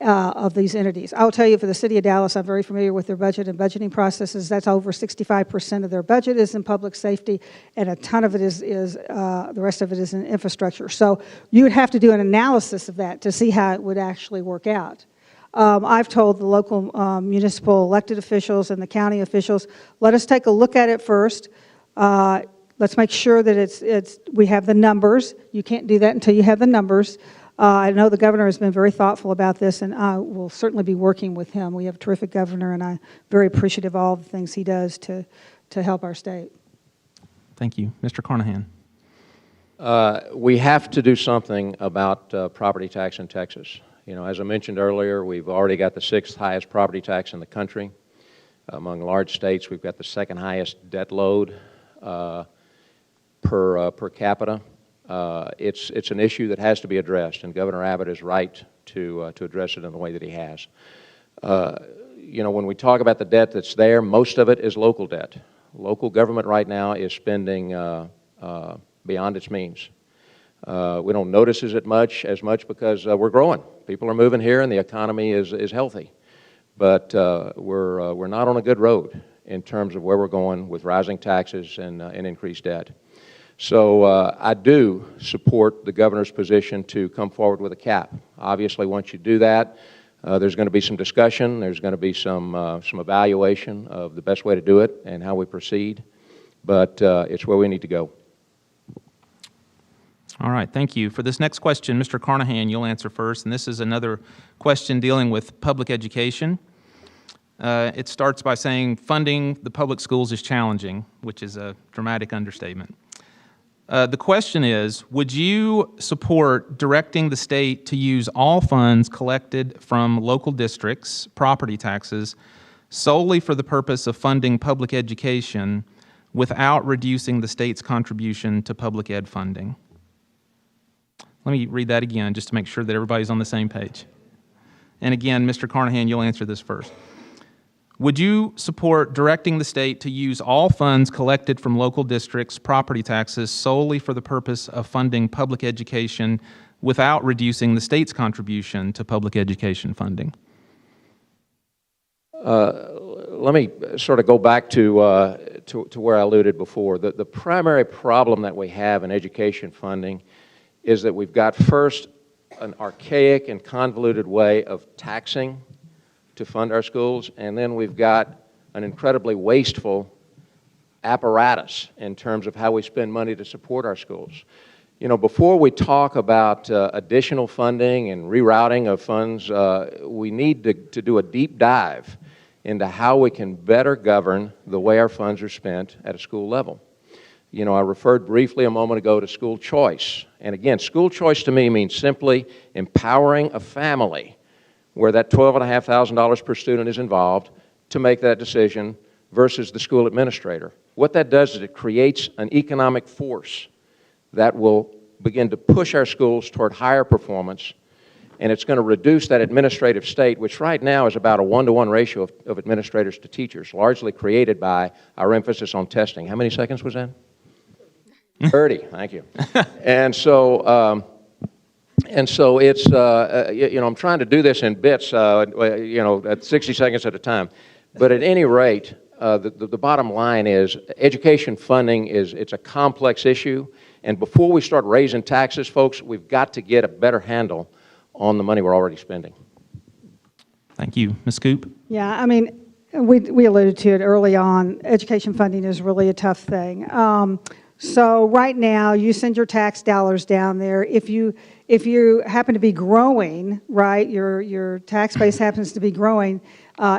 of these entities. I'll tell you, for the city of Dallas, I'm very familiar with their budget and budgeting processes. That's over 65% of their budget is in public safety, and a ton of it is the rest of it is in infrastructure. So you would have to do an analysis of that to see how it would actually work out. I've told the local municipal elected officials and the county officials, let us take a look at it first. Let's make sure that we have the numbers. You can't do that until you have the numbers. I know the governor has been very thoughtful about this, and I will certainly be working with him. We have a terrific governor, and I'm very appreciative of all the things he does to help our state. Thank you. Mr. Carnahan. We have to do something about property tax in Texas. As I mentioned earlier, we've already got the 6th highest property tax in the country. Among large states, we've got the 2nd highest debt load per capita. It's an issue that has to be addressed, and Governor Abbott is right to address it in the way that he has. When we talk about the debt that's there, most of it is local debt. Local government right now is spending beyond its means. We don't notice it as much because we're growing. People are moving here, and the economy is healthy. But we're not on a good road in terms of where we're going with rising taxes and increased debt. So I do support the governor's position to come forward with a cap. Obviously, once you do that, there's going to be some discussion. There's going to be some evaluation of the best way to do it and how we proceed. But it's where we need to go. All right, thank you. For this next question, Mr. Carnahan, you'll answer first, and this is another question dealing with public education. It starts by saying funding the public schools is challenging, which is a dramatic understatement. The question is, would you support directing the state to use all funds collected from local districts' property taxes solely for the purpose of funding public education without reducing the state's contribution to public ed funding? Let me read that again just to make sure that everybody's on the same page. And again, Mr. Carnahan, you'll answer this first. Would you support directing the state to use all funds collected from local districts' property taxes solely for the purpose of funding public education without reducing the state's contribution to public education funding? Let me sort of go back to where I alluded before. The primary problem that we have in education funding is that we've got first an archaic and convoluted way of taxing to fund our schools, and then we've got an incredibly wasteful apparatus in terms of how we spend money to support our schools. Before we talk about additional funding and rerouting of funds, we need to do a deep dive into how we can better govern the way our funds are spent at a school level. I referred briefly a moment ago to school choice. And again, school choice to me means simply empowering a family where that $12,500 per student is involved to make that decision versus the school administrator. What that does is it creates an economic force that will begin to push our schools toward higher performance, and it's going to reduce that administrative state, which right now is about a 1-to-1 ratio of administrators to teachers, largely created by our emphasis on testing. How many seconds was that? 30, thank you. And so it's, I'm trying to do this in bits, at 60 seconds at a time. But at any rate, the bottom line is education funding it's a complex issue. And before we start raising taxes, folks, we've got to get a better handle on the money we're already spending. Thank you. Ms. Coop? Yeah, I mean, we alluded to it early on. Education funding is really a tough thing. So right now, you send your tax dollars down there. If you happen to be growing, right, your tax base happens to be growing,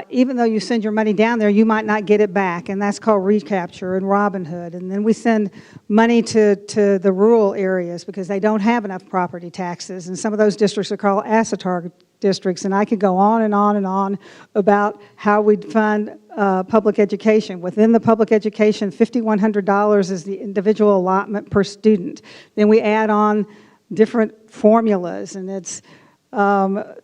even though you send your money down there, you might not get it back, and that's called recapture and Robin Hood. And then we send money to the rural areas because they don't have enough property taxes, and some of those districts are called asset target districts, and I could go on and on and on about how we fund public education. Within the public education, $5,100 is the individual allotment per student. Then we add on different formulas, and it's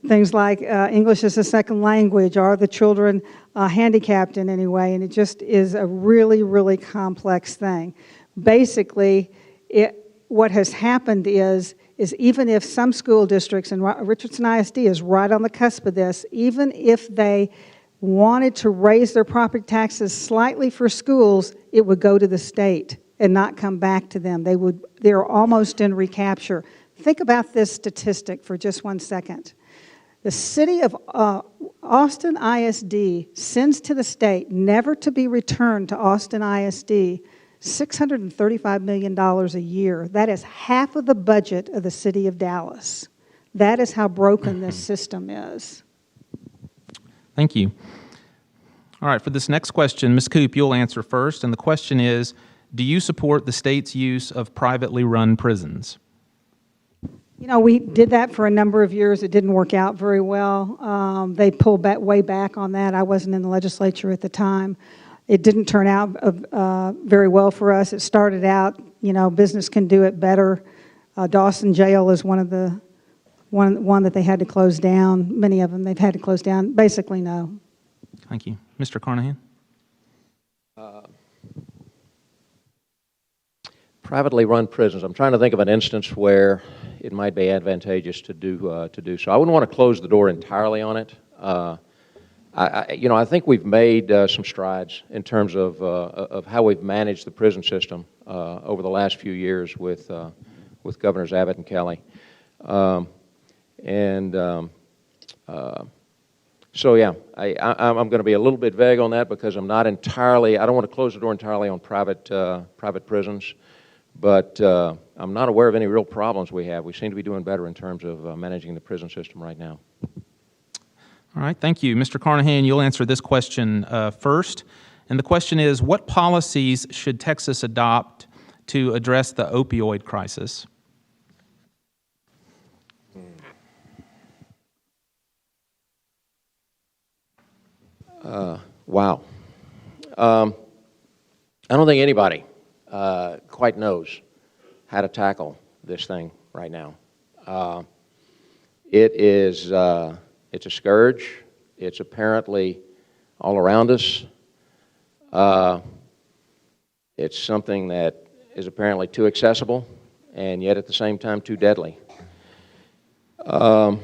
things like English as a second language, are the children handicapped in any way, and it just is a really, really complex thing. Basically, what has happened is even if some school districts, and Richardson ISD is right on the cusp of this, even if they wanted to raise their property taxes slightly for schools, it would go to the state and not come back to them. They're almost in recapture. Think about this statistic for just 1 second. The city of Austin ISD sends to the state, never to be returned to Austin ISD, $635 million a year. That is half of the budget of the city of Dallas. That is how broken this system is. Thank you. All right, for this next question, Ms. Coop, you'll answer first. And the question is, do you support the state's use of privately run prisons? You know, we did that for a number of years. It didn't work out very well. They pulled way back on that. I wasn't in the legislature at the time. It didn't turn out very well for us. It started out, you know, business can do it better. Dawson Jail is one that they had to close down. Many of them they've had to close down. Basically, no. Thank you. Mr. Carnahan? Privately run prisons. I'm trying to think of an instance where it might be advantageous to do so. I wouldn't want to close the door entirely on it. I think we've made some strides in terms of how we've managed the prison system over the last few years with Governors Abbott and Kelly. So yeah, I'm going to be a little bit vague on that because I'm not entirely. I don't want to close the door entirely on private prisons, but I'm not aware of any real problems we have. We seem to be doing better in terms of managing the prison system right now. All right, thank you. Mr. Carnahan, you'll answer this question first. And the question is, what policies should Texas adopt to address the opioid crisis? Wow. I don't think anybody quite knows how to tackle this thing right now. It's a scourge. It's apparently all around us. It's something that is apparently too accessible and yet at the same time too deadly. I'll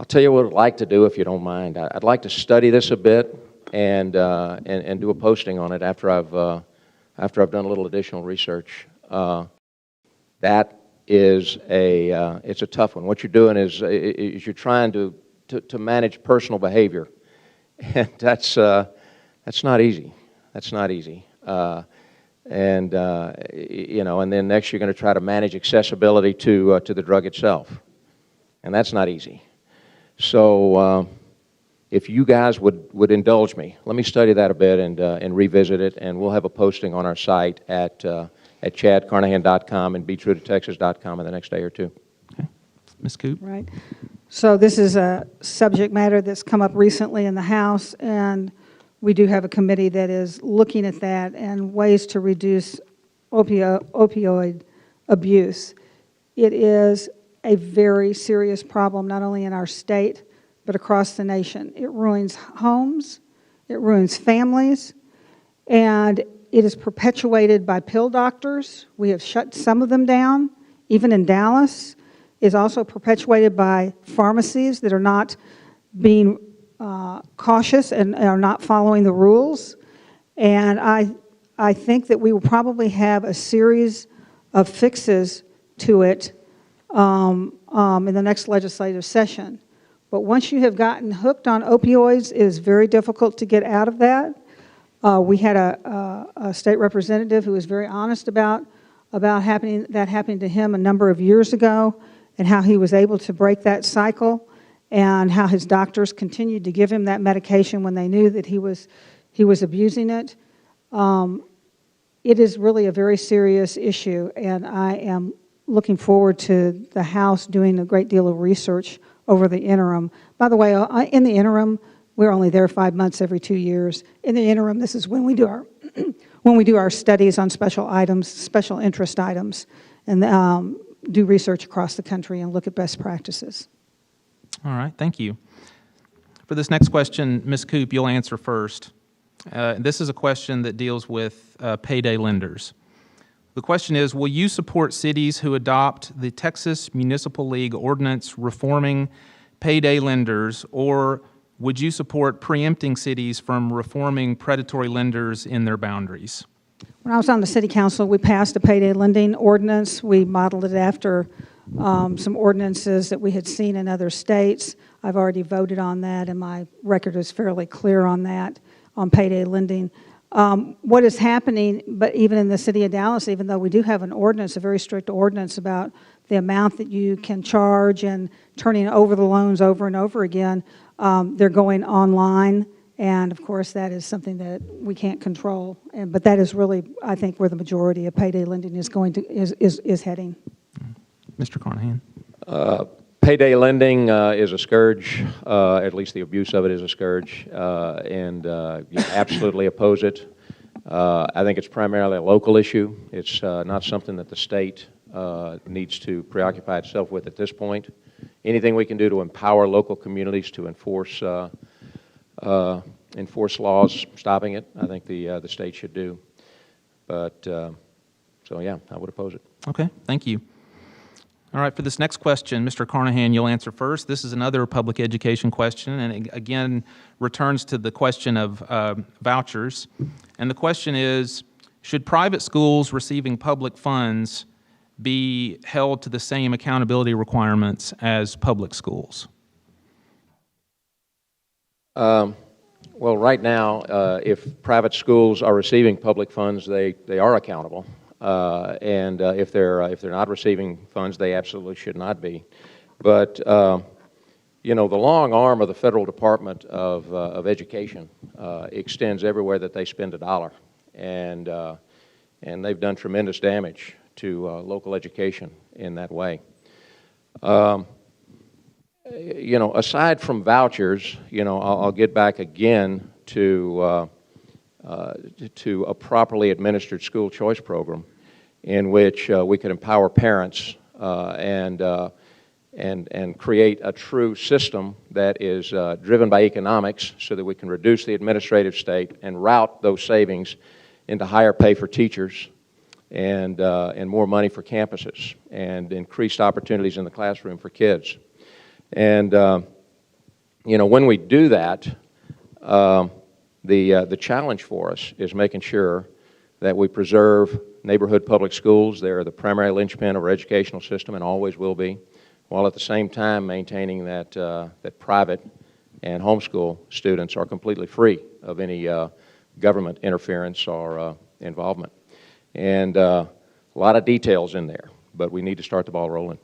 tell you what I'd like to do if you don't mind. I'd like to study this a bit and do a posting on it after I've done a little additional research. That is it's a tough one. What you're doing is you're trying to manage personal behavior, and that's not easy. That's not easy. And then next you're going to try to manage accessibility to the drug itself, and that's not easy. So if you guys would indulge me, let me study that a bit and revisit it, and we'll have a posting on our site at chadcarnahan.com and BeTrueToTexas.com in the next day or two. Okay. Ms. Coop? Right. So this is a subject matter that's come up recently in the House, and we do have a committee that is looking at that and ways to reduce opioid abuse. It is a very serious problem, not only in our state, but across the nation. It ruins homes, it ruins families, and it is perpetuated by pill doctors. We have shut some of them down, even in Dallas. It's also perpetuated by pharmacies that are not being cautious and are not following the rules. And I think that we will probably have a series of fixes to it in the next legislative session. But once you have gotten hooked on opioids, it is very difficult to get out of that. We had a state representative who was very honest about that happening to him a number of years ago, and how he was able to break that cycle, and how his doctors continued to give him that medication when they knew that he was abusing it. It is really a very serious issue, and I am looking forward to the House doing a great deal of research over the interim. By the way, in the interim, we're only there 5 months every 2 years. In the interim, this is when we do our when we do our studies on special items, special interest items, and do research across the country and look at best practices. All right, thank you. For this next question, Ms. Coop, you'll answer first. This is a question that deals with payday lenders. The question is, will you support cities who adopt the Texas Municipal League ordinance reforming payday lenders, or would you support preempting cities from reforming predatory lenders in their boundaries? When I was on the city council, we passed a payday lending ordinance. We modeled it after some ordinances that we had seen in other states. I've already voted on that, and my record is fairly clear on that, on payday lending. What is happening, but even in the city of Dallas, even though we do have an ordinance, a very strict ordinance about the amount that you can charge and turning over the loans over and over again, they're going online, and of course that is something that we can't control. But that is really, I think, where the majority of payday lending is going to is heading. Mr. Carnahan. Payday lending is a scourge, at least the abuse of it is a scourge, and you absolutely oppose it. I think it's primarily a local issue. It's not something that the state needs to preoccupy itself with at this point. Anything we can do to empower local communities to enforce laws stopping it, I think the state should do. But, so yeah, I would oppose it. Okay, thank you. All right, for this next question, Mr. Carnahan, you'll answer first. This is another public education question, and it again returns to the question of vouchers. And the question is, should private schools receiving public funds be held to the same accountability requirements as public schools? Well, right now, if private schools are receiving public funds, they are accountable. And if they're not receiving funds, they absolutely should not be. But you know, the long arm of the federal Department of Education extends everywhere that they spend a dollar, and they've done tremendous damage to local education in that way. You know, aside from vouchers, you know, I'll get back again to a properly administered school choice program in which we could empower parents and create a true system that is driven by economics so that we can reduce the administrative state and route those savings into higher pay for teachers and more money for campuses and increased opportunities in the classroom for kids. And you know, when we do that, the challenge for us is making sure that we preserve neighborhood public schools. They're the primary linchpin of our educational system and always will be, while at the same time maintaining that, that private and homeschool students are completely free of any government interference or involvement. And a lot of details in there, but we need to start the ball rolling.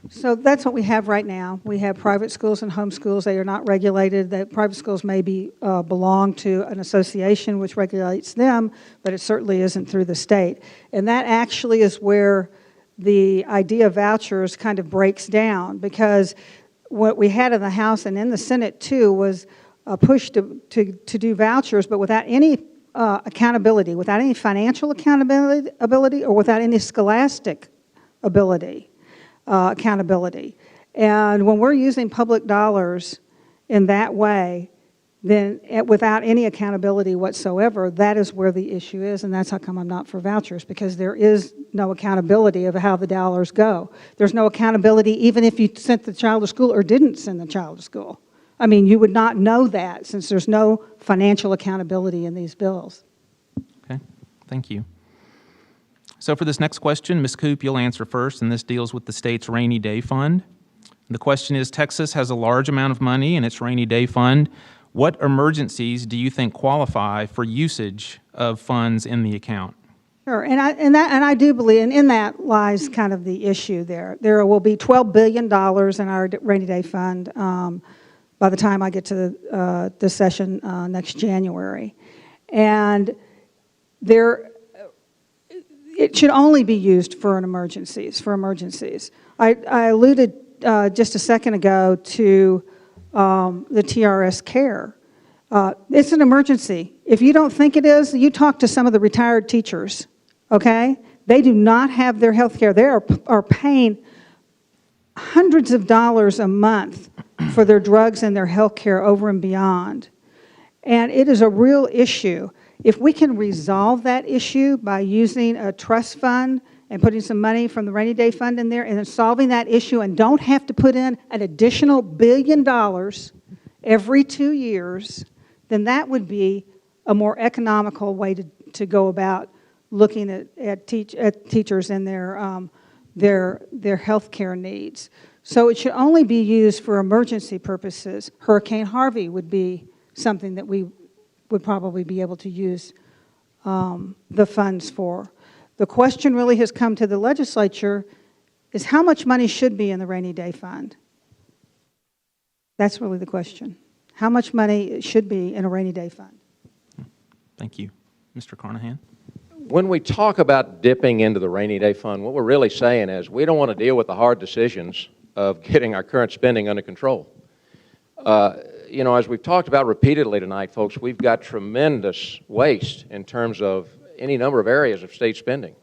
So that's what we have right now. We have private schools and homeschools. They are not regulated. The private schools may belong to an association which regulates them, but it certainly isn't through the state. And that actually is where the idea of vouchers kind of breaks down, because what we had in the House and in the Senate too was a push to do vouchers, but without any accountability, without any financial accountability, or without any scholastic ability. Accountability. And when we're using public dollars in that way, then without any accountability whatsoever, that is where the issue is, and that's how come I'm not for vouchers, because there is no accountability of how the dollars go. There's no accountability even if you sent the child to school or didn't send the child to school. I mean, you would not know that since there's no financial accountability in these bills. Okay, thank you. So for this next question, Ms. Coop, you'll answer first, and this deals with the state's rainy day fund. The question is, Texas has a large amount of money in its rainy day fund. What emergencies do you think qualify for usage of funds in the account? Sure, and I do believe, and in that lies kind of the issue there. There will be $12 billion in our rainy day fund by the time I get to the session next January. And it should only be used for emergencies. I alluded just a second ago to the TRS care. It's an emergency. If you don't think it is, you talk to some of the retired teachers, okay? They do not have their health care. They are paying hundreds of dollars a month for their drugs and their health care over and beyond. And it is a real issue. If we can resolve that issue by using a trust fund and putting some money from the rainy day fund in there and then solving that issue and don't have to put in an additional $1 billion every 2 years, then that would be a more economical way to go about looking at teachers and their health care needs. So it should only be used for emergency purposes. Hurricane Harvey would be something that we would probably be able to use the funds for. The question really has come to the legislature is how much money should be in the rainy day fund? That's really the question. How much money should be in a rainy day fund? Thank you. Mr. Carnahan? When we talk about dipping into the rainy day fund, what we're really saying is we don't want to deal with the hard decisions of getting our current spending under control. You know, as we've talked about repeatedly tonight, folks, we've got tremendous waste in terms of any number of areas of state spending.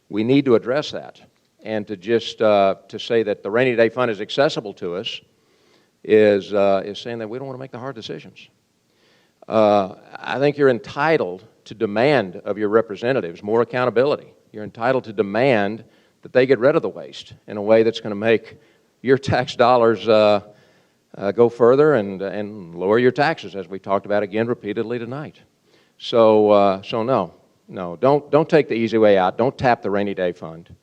We need to address that. And to just to say that the rainy day fund is accessible to us is saying that we don't want to make the hard decisions. I think you're entitled to demand of your representatives more accountability. You're entitled to demand that they get rid of the waste in a way that's going to make your tax dollars go further and lower your taxes, as we talked about again repeatedly tonight. So no, don't take the easy way out. Don't tap the rainy day fund.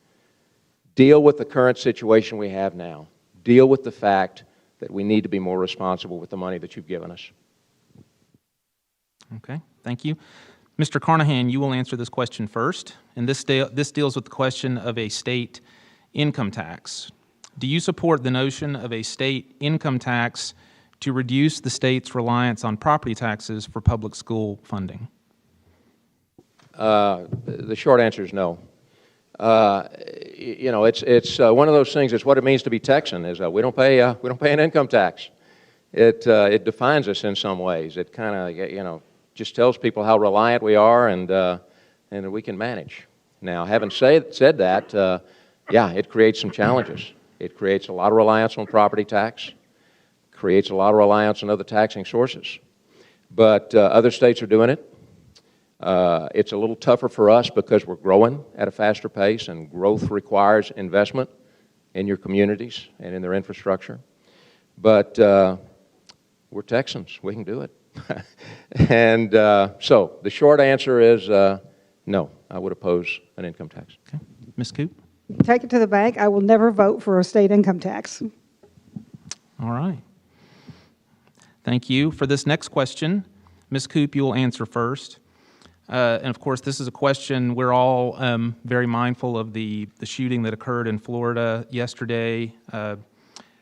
Deal with the current situation we have now. Deal with the fact that we need to be more responsible with the money that you've given us. Okay, thank you. Mr. Carnahan, you will answer this question first, and this deals with the question of a state income tax. Do you support the notion of a state income tax to reduce the state's reliance on property taxes for public school funding? The short answer is no. You know, it's one of those things. It's what it means to be Texan. Is we don't pay an income tax. It defines us in some ways. It kind of just tells people how reliant we are and that we can manage. Now, having said that, yeah, it creates some challenges. It creates a lot of reliance on property tax, creates a lot of reliance on other taxing sources. But other states are doing it. It's a little tougher for us because we're growing at a faster pace, and growth requires investment in your communities and in their infrastructure. But we're Texans. We can do it. And so the short answer is no, I would oppose an income tax. Okay. Ms. Coop? Take it to the bank. I will never vote for a state income tax. All right. Thank you. For this next question, Ms. Coop, you will answer first. And of course, this is a question we're all very mindful of the shooting that occurred in Florida yesterday.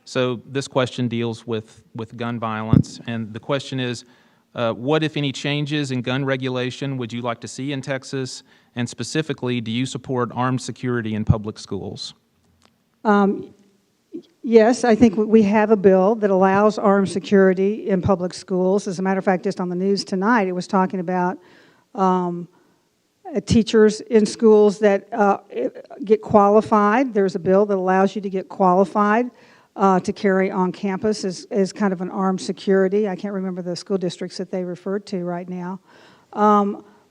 So this question deals with gun violence, and the question is, what, if any, changes in gun regulation would you like to see in Texas? And specifically, do you support armed security in public schools? Yes, I think we have a bill that allows armed security in public schools. As a matter of fact, just on the news tonight, it was talking about teachers in schools that get qualified. There's a bill that allows you to get qualified to carry on campus as kind of an armed security. I can't remember the school districts that they referred to right now.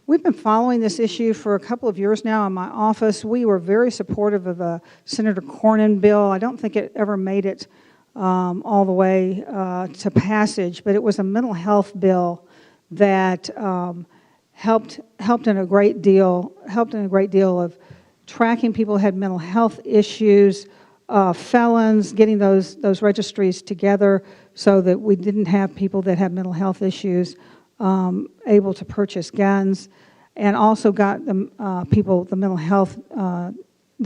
We've been following this issue for a couple of years now in my office. We were very supportive of Senator Cornyn bill. I don't think it ever made it all the way to passage, but it was a mental health bill that helped in a great deal of tracking people who had mental health issues, felons, getting those registries together so that we didn't have people that had mental health issues able to purchase guns, and also got the people their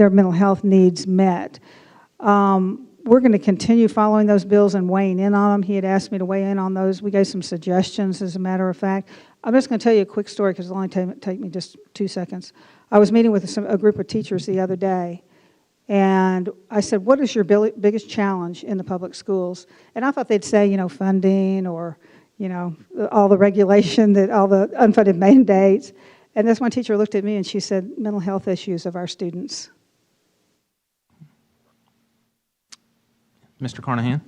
mental health needs met. We're going to continue following those bills and weighing in on them. He had asked me to weigh in on those. We gave some suggestions, as a matter of fact. I'm just going to tell you a quick story because it'll only take me just 2 seconds. I was meeting with a group of teachers the other day, and I said, what is your biggest challenge in the public schools? And I thought they'd say, funding or, all the regulation, all the unfunded mandates. And this one teacher looked at me and she said, mental health issues of our students. Mr. Carnahan?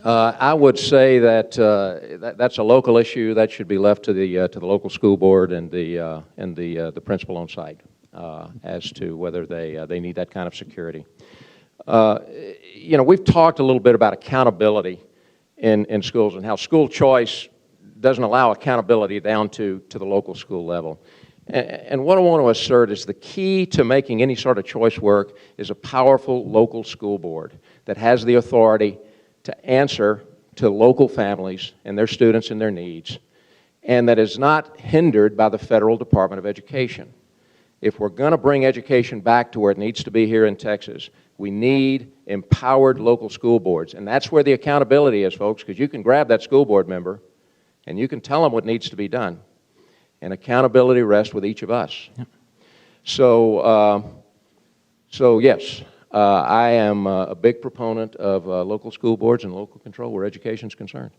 I would say that, that's a local issue that should be left to the local school board and the principal on site as to whether they need that kind of security. We've talked a little bit about accountability in schools and how school choice doesn't allow accountability down to the local school level. And what I want to assert is the key to making any sort of choice work is a powerful local school board that has the authority to answer to local families and their students and their needs, and that is not hindered by the Federal Department of Education. If we're going to bring education back to where it needs to be here in Texas, we need empowered local school boards. And that's where the accountability is, folks, because you can grab that school board member and you can tell them what needs to be done. And accountability rests with each of us. Yep. So yes, I am a big proponent of local school boards and local control where education is concerned.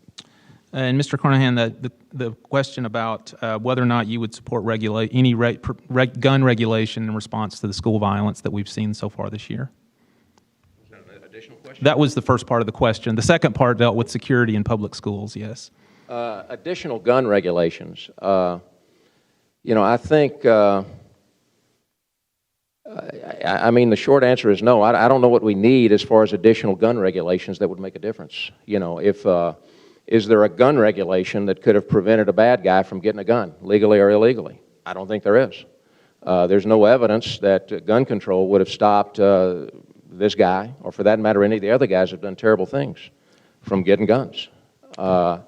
And Mr. Carnahan, the question about whether or not you would support any gun regulation in response to the school violence that we've seen so far this year. Was that an additional question? That was the first part of the question. The second part dealt with security in public schools, yes. Additional gun regulations. I think, I mean, the short answer is no. I don't know what we need as far as additional gun regulations that would make a difference. Is there a gun regulation that could have prevented a bad guy from getting a gun, legally or illegally? I don't think there is. There's no evidence that gun control would have stopped this guy, or for that matter, any of the other guys that have done terrible things, from getting guns. Again,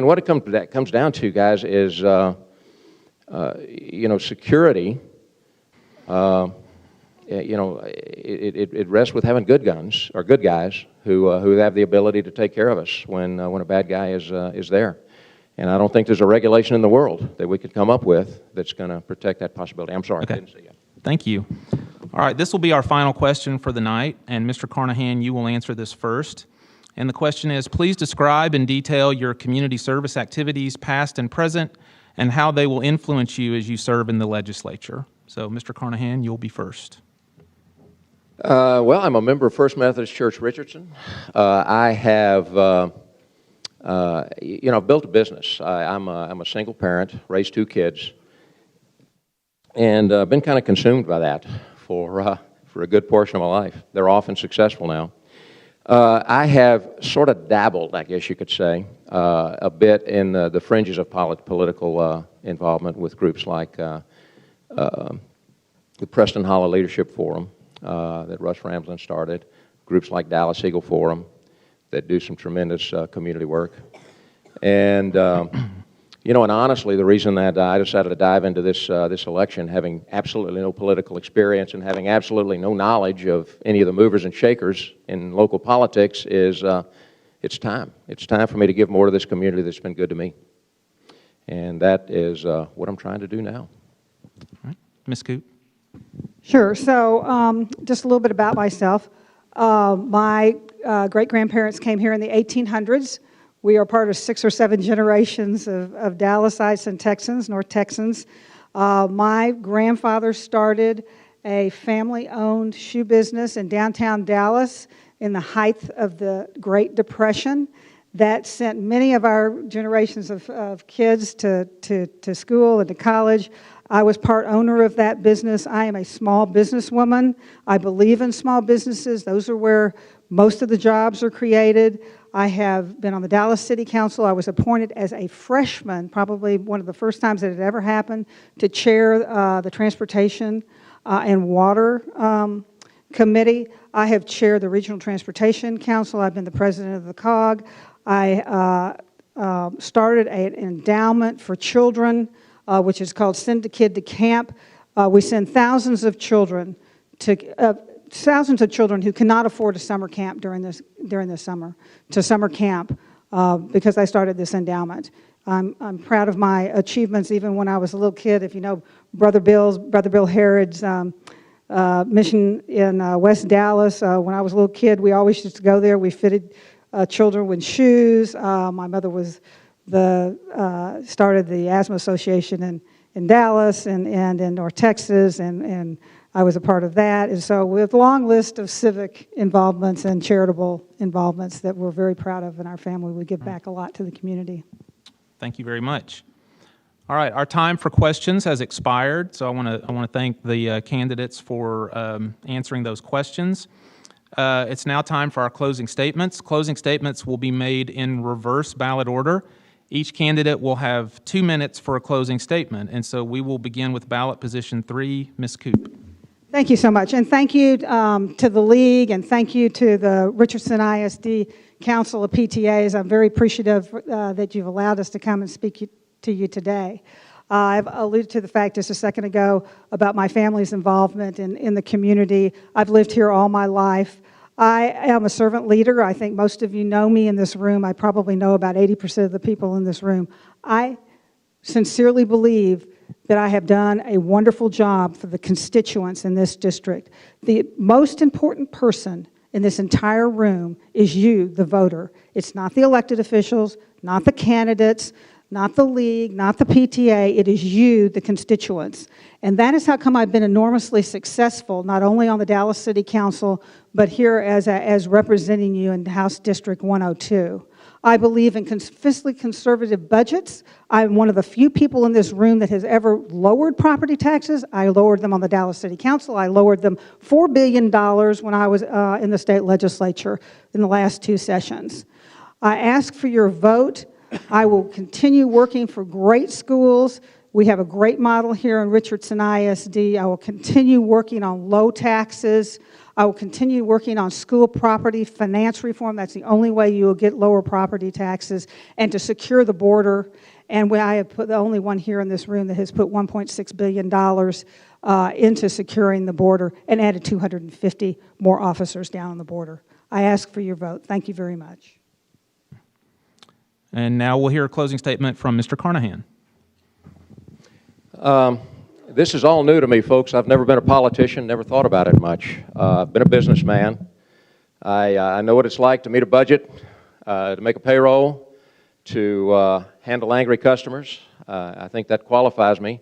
what it comes down to, guys, is security. It rests with having good guns or good guys who have the ability to take care of us when a bad guy is there. And I don't think there's a regulation in the world that we could come up with that's going to protect that possibility. I'm sorry, okay. I didn't see you. Thank you. All right, this will be our final question for the night, and Mr. Carnahan, you will answer this first. And the question is, please describe in detail your community service activities, past and present, and how they will influence you as you serve in the legislature. So, Mr. Carnahan, you'll be first. Well, I'm a member of First Methodist Church Richardson. I have, I've built a business. I'm a single parent, raised 2 kids, and been kind of consumed by that for a good portion of my life. They're often successful now. I have sort of dabbled, I guess you could say, a bit in the fringes of political involvement with groups like the Preston Hollow Leadership Forum that Russ Ramsland started, groups like Dallas Eagle Forum that do some tremendous community work. And, and honestly, the reason that I decided to dive into this election, having absolutely no political experience and having absolutely no knowledge of any of the movers and shakers in local politics is it's time. It's time for me to give more to this community that's been good to me. And that is what I'm trying to do now. All right. Ms. Coop. Sure. So just a little bit about myself. My great-grandparents came here in the 1800s. We are part of 6 or 7 generations of Dallasites and Texans, North Texans. My grandfather started a family-owned shoe business in downtown Dallas in the height of the Great Depression. that sent many of our generations of kids to school and to college. I was part owner of that business. I am a small businesswoman. I believe in small businesses. Those are where most of the jobs are created. I have been on the Dallas City Council. I was appointed as a freshman, probably one of the first times that it ever happened, to chair the Transportation and Water Committee. I have chaired the Regional Transportation Council. I've been the president of the COG. I started an endowment for children, which is called Send a Kid to Camp. We send thousands of children who cannot afford a summer camp during the summer to summer camp because I started this endowment. I'm proud of my achievements even when I was a little kid. If you know Brother Bill Harrod's mission in West Dallas, when I was a little kid, we always used to go there. We fitted children with shoes. My mother was started the Asthma Association in Dallas and in North Texas, and I was a part of that. And so we have a long list of civic involvements and charitable involvements that we're very proud of in our family. We give back a lot to the community. Thank you very much. All right, our time for questions has expired, so I want to thank the candidates for answering those questions. It's now time for our closing statements. Closing statements will be made in reverse ballot order. Each candidate will have 2 minutes for a closing statement, and so we will begin with ballot position 3, Ms. Coop. Thank you so much, and thank you to the League, and thank you to the Richardson ISD Council of PTAs. I'm very appreciative that you've allowed us to come and speak to you today. I've alluded to the fact just a second ago about my family's involvement in the community. I've lived here all my life. I am a servant leader. I think most of you know me in this room. I probably know about 80% of the people in this room. I sincerely believe that I have done a wonderful job for the constituents in this district. The most important person in this entire room is you, the voter. It's not the elected officials, not the candidates, not the League, not the PTA. It is you, the constituents. And that is how come I've been enormously successful, not only on the Dallas City Council, but here as representing you in House District 102. I believe in fiscally conservative budgets. I'm one of the few people in this room that has ever lowered property taxes. I lowered them on the Dallas City Council. I lowered them $4 billion when I was in the state legislature in the last 2 sessions. I ask for your vote. I will continue working for great schools. We have a great model here in Richardson ISD. I will continue working on low taxes. I will continue working on school property finance reform. That's the only way you will get lower property taxes, and to secure the border. And I have put the only one here in this room that has put $1.6 billion into securing the border and added 250 more officers down on the border. I ask for your vote. Thank you very much. And now we'll hear a closing statement from Mr. Carnahan. This is all new to me, folks. I've never been a politician, never thought about it much. I've been a businessman. I know what it's like to meet a budget, to make a payroll, to handle angry customers. I think that qualifies me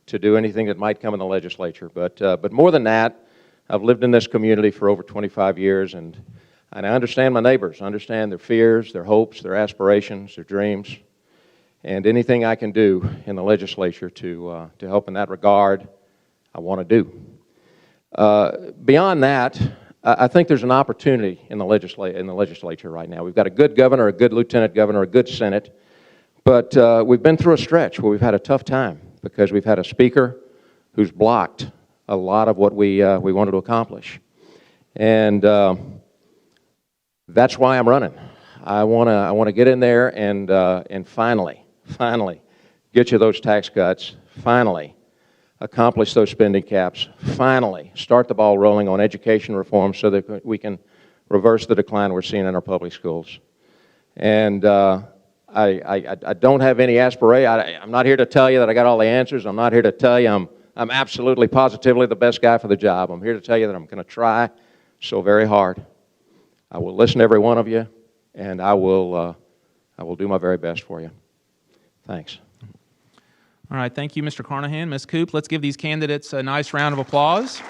to do anything that might come in the legislature. But more than that, I've lived in this community for over 25 years, and I understand my neighbors, I understand their fears, their hopes, their aspirations, their dreams, and anything I can do in the legislature to help in that regard, I want to do. Beyond that, I think there's an opportunity in the legislature right now. We've got a good governor, a good lieutenant governor, a good Senate, but we've been through a stretch where we've had a tough time because we've had a speaker who's blocked a lot of what we wanted to accomplish. And that's why I'm running. I want to get in there and finally get you those tax cuts, finally accomplish those spending caps, finally start the ball rolling on education reform so that we can reverse the decline we're seeing in our public schools. And I don't have any aspiration. I'm not here to tell you that I got all the answers. I'm not here to tell you I'm absolutely positively the best guy for the job. I'm here to tell you that I'm going to try so very hard. I will listen to every one of you, and I will do my very best for you. Thanks. All right, thank you, Mr. Carnahan. Ms. Coop, let's give these candidates a nice round of applause.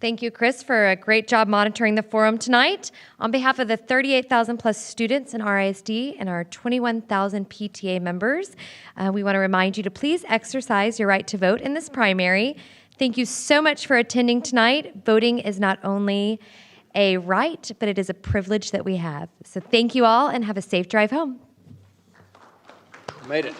Thank you, Chris, for a great job monitoring the forum tonight. On behalf of the 38,000 plus students in RISD and our 21,000 PTA members, we want to remind you to please exercise your right to vote in this primary. Thank you so much for attending tonight. Voting is not only a right, but it is a privilege that we have. So thank you all and have a safe drive home. Made it.